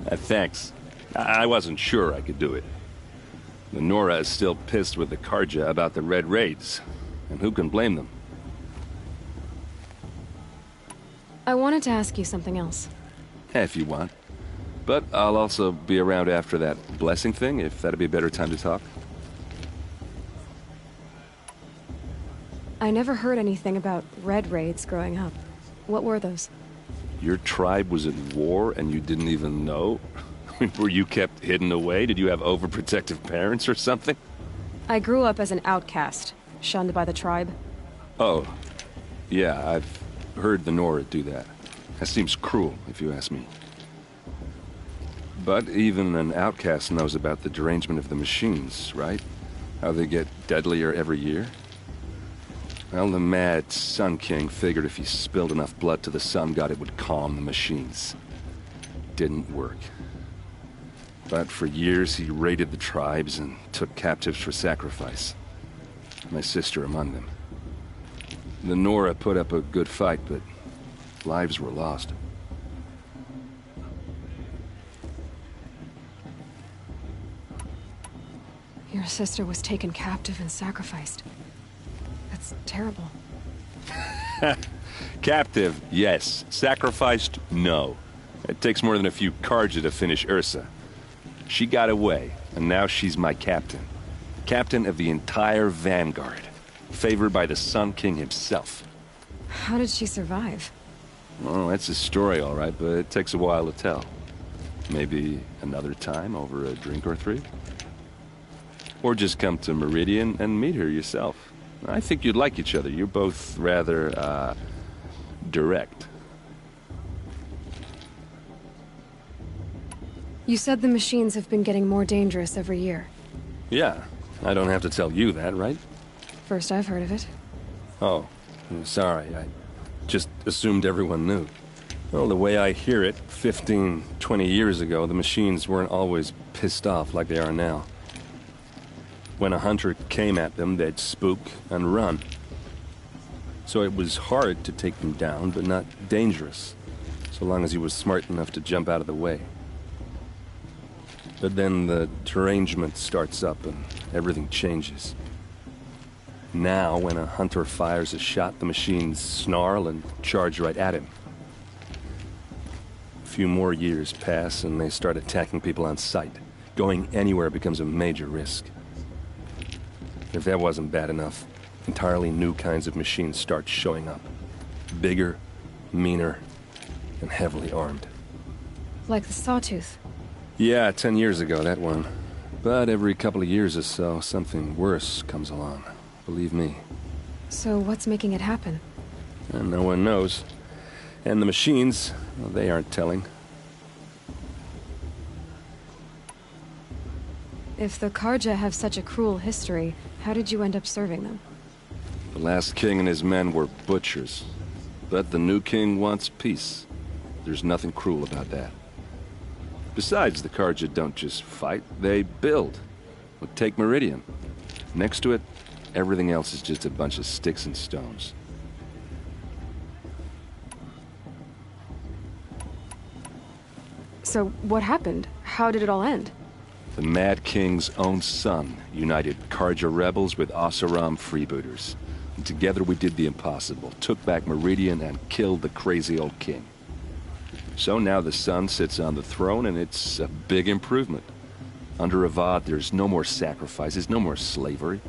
Thanks. I wasn't sure I could do it. The Nora is still pissed with the Carja about the Red Raids, and who can blame them? I wanted to ask you something else. If you want. But I'll also be around after that blessing thing, if that'd be a better time to talk. I never heard anything about Red Raids growing up. What were those? Your tribe was at war and you didn't even know? Were you kept hidden away? Did you have overprotective parents or something? I grew up as an outcast, shunned by the tribe. Oh. Yeah, I've heard the Nora do that. That seems cruel, if you ask me. But even an outcast knows about the derangement of the machines, right? How they get deadlier every year? Well, the mad Sun King figured if he spilled enough blood to the Sun God, it would calm the machines. Didn't work. But for years, he raided the tribes and took captives for sacrifice. My sister among them. The Nora put up a good fight, but lives were lost. Your sister was taken captive and sacrificed. That's terrible. Captive, yes. Sacrificed, no. It takes more than a few Carja to finish Ursa. She got away, and now she's my captain. Captain of the entire Vanguard. Favored by the Sun King himself. How did she survive? Oh, that's a story, all right, but it takes a while to tell. Maybe another time over a drink or three? Or just come to Meridian and meet her yourself. I think you'd like each other. You're both rather, direct. You said the machines have been getting more dangerous every year. Yeah, I don't have to tell you that, right? First I've heard of it. Oh, I'm sorry. I just assumed everyone knew. Well, the way I hear it, 15, 20 years ago, the machines weren't always pissed off like they are now. When a hunter came at them, they'd spook and run. So it was hard to take them down, but not dangerous, so long as he was smart enough to jump out of the way. But then the derangement starts up and everything changes. Now, when a hunter fires a shot, the machines snarl and charge right at him. A few more years pass and they start attacking people on sight. Going anywhere becomes a major risk. If that wasn't bad enough, entirely new kinds of machines start showing up. Bigger, meaner, and heavily armed. Like the Sawtooth. Yeah, 10 years ago, that one. But every couple of years or so, something worse comes along. Believe me. So what's making it happen? And no one knows. And the machines, well, they aren't telling. If the Carja have such a cruel history, how did you end up serving them? The last king and his men were butchers. But the new king wants peace. There's nothing cruel about that. Besides, the Carja don't just fight, they build. Well, take Meridian. Next to it, everything else is just a bunch of sticks and stones. So what happened? How did it all end? The Mad King's own son united Carja rebels with Oseram freebooters. And together we did the impossible, took back Meridian and killed the crazy old king. So now the son sits on the throne and it's a big improvement. Under Avad, there's no more sacrifices, no more slavery.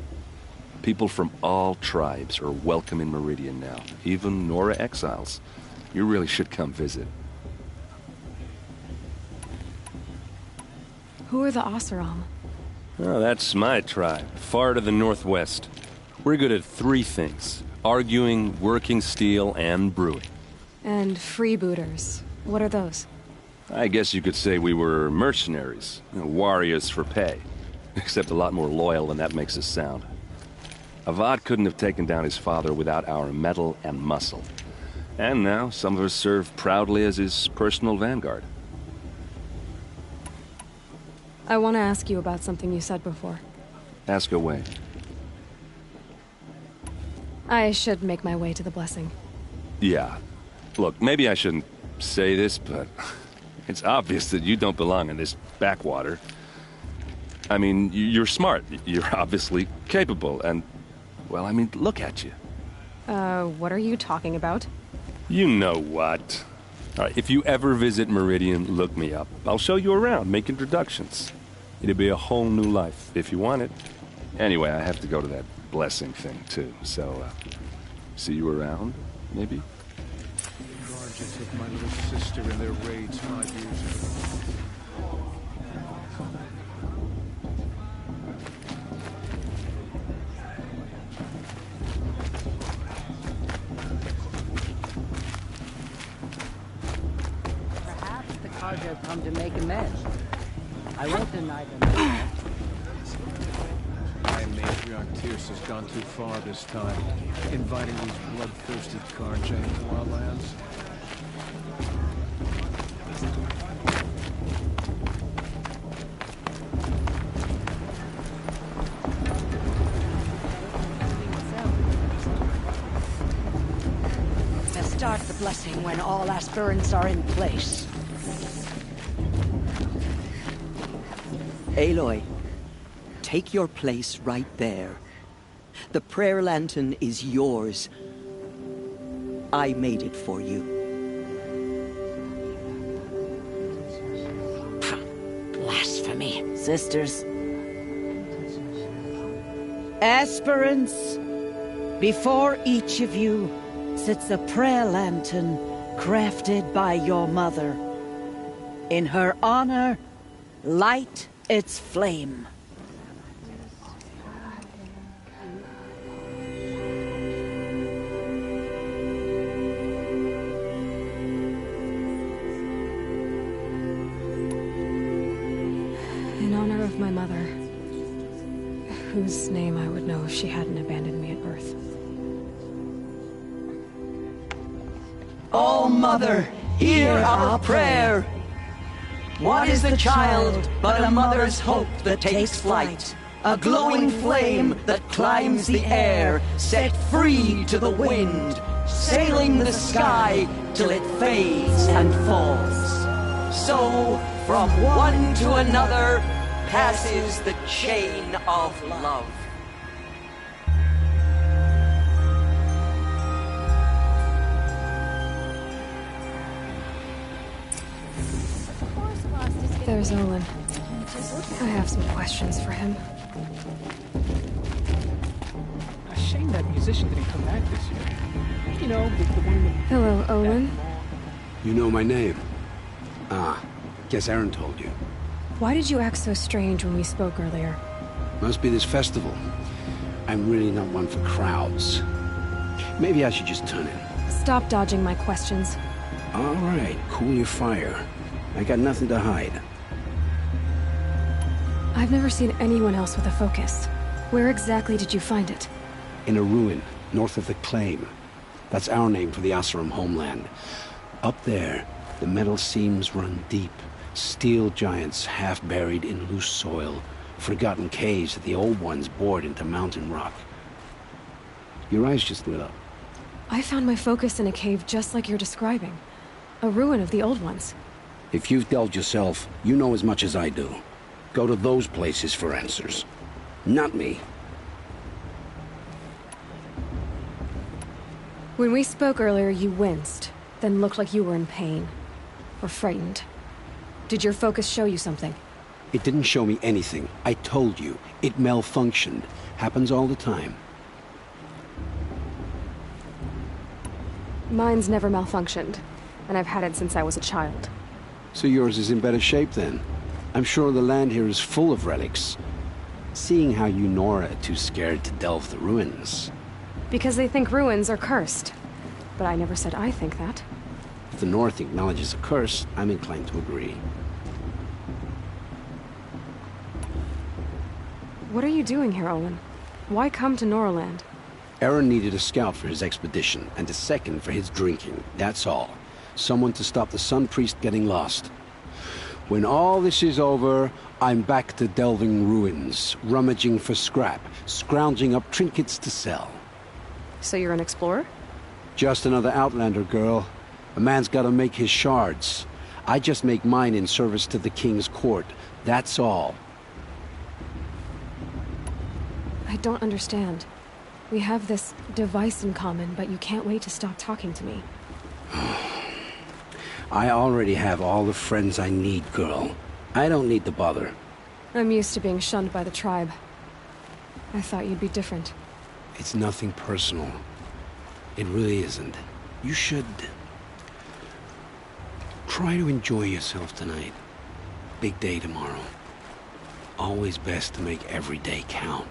People from all tribes are welcome in Meridian now, even Nora exiles. You really should come visit. Who are the Oseram? Oh, that's my tribe, far to the northwest. We're good at three things: arguing, working steel, and brewing. And freebooters. What are those? I guess you could say we were mercenaries, warriors for pay. Except a lot more loyal than that makes us sound. Avad couldn't have taken down his father without our metal and muscle. And now, some of us serve proudly as his personal vanguard. I want to ask you about something you said before. Ask away. I should make my way to the blessing. Yeah. Look, maybe I shouldn't say this, but It's obvious that you don't belong in this backwater. I mean, you're smart. You're obviously capable, and... well, I mean, look at you. What are you talking about? You know what. All right, if you ever visit Meridian, look me up. I'll show you around, make introductions. It'll be a whole new life, if you want it. Anyway, I have to go to that blessing thing, too, so, see you around, maybe? Guardia took my little sister in their raids 5 years ago. Perhaps the Carja have come to make amends. I won't deny them that. Matriarch Tyr's has gone too far this time, inviting these bloodthirsty Carja into our lands. Let's start the blessing when all aspirants are in place. Aloy, take your place right there. The prayer lantern is yours. I made it for you. Blasphemy, sisters. Aspirants, before each of you sits a prayer lantern crafted by your mother. In her honor, light its flame. In honor of my mother, whose name I would know if she hadn't abandoned me at birth. Oh, Mother, hear our prayer! What is the child but a mother's hope that takes flight? A glowing flame that climbs the air, set free to the wind, sailing the sky till it fades and falls. So, from one to another, passes the chain of love. There's Olin. I have some questions for him. A shame that musician didn't come back this year. You know, the one with... Hello, Olin. You know my name? Ah, guess Aaron told you. Why did you act so strange when we spoke earlier? Must be this festival. I'm really not one for crowds. Maybe I should just turn in. Stop dodging my questions. All right, cool your fire. I got nothing to hide. I've never seen anyone else with a focus. Where exactly did you find it? In a ruin, north of the Claim. That's our name for the Oseram homeland. Up there, the metal seams run deep. Steel giants half buried in loose soil. Forgotten caves that the old ones bored into mountain rock. Your eyes just lit up. I found my focus in a cave just like you're describing. A ruin of the old ones. If you've delved yourself, you know as much as I do. Go to those places for answers. Not me. When we spoke earlier, you winced, then looked like you were in pain. Or frightened. Did your focus show you something? It didn't show me anything. I told you. It malfunctioned. Happens all the time. Mine's never malfunctioned, and I've had it since I was a child. So yours is in better shape then. I'm sure the land here is full of relics. Seeing how you Nora are too scared to delve the ruins. Because they think ruins are cursed. But I never said I think that. If the North acknowledges a curse, I'm inclined to agree. What are you doing here, Olin? Why come to Noraland? Aaron needed a scout for his expedition, and a second for his drinking. That's all. Someone to stop the Sun Priest getting lost. When all this is over, I'm back to delving ruins, rummaging for scrap, scrounging up trinkets to sell. So you're an explorer? Just another Outlander girl. A man's gotta make his shards. I just make mine in service to the king's court. That's all. I don't understand. We have this device in common, but you can't wait to stop talking to me. I already have all the friends I need, girl. I don't need the bother. I'm used to being shunned by the tribe. I thought you'd be different. It's nothing personal. It really isn't. You should... try to enjoy yourself tonight. Big day tomorrow. Always best to make every day count.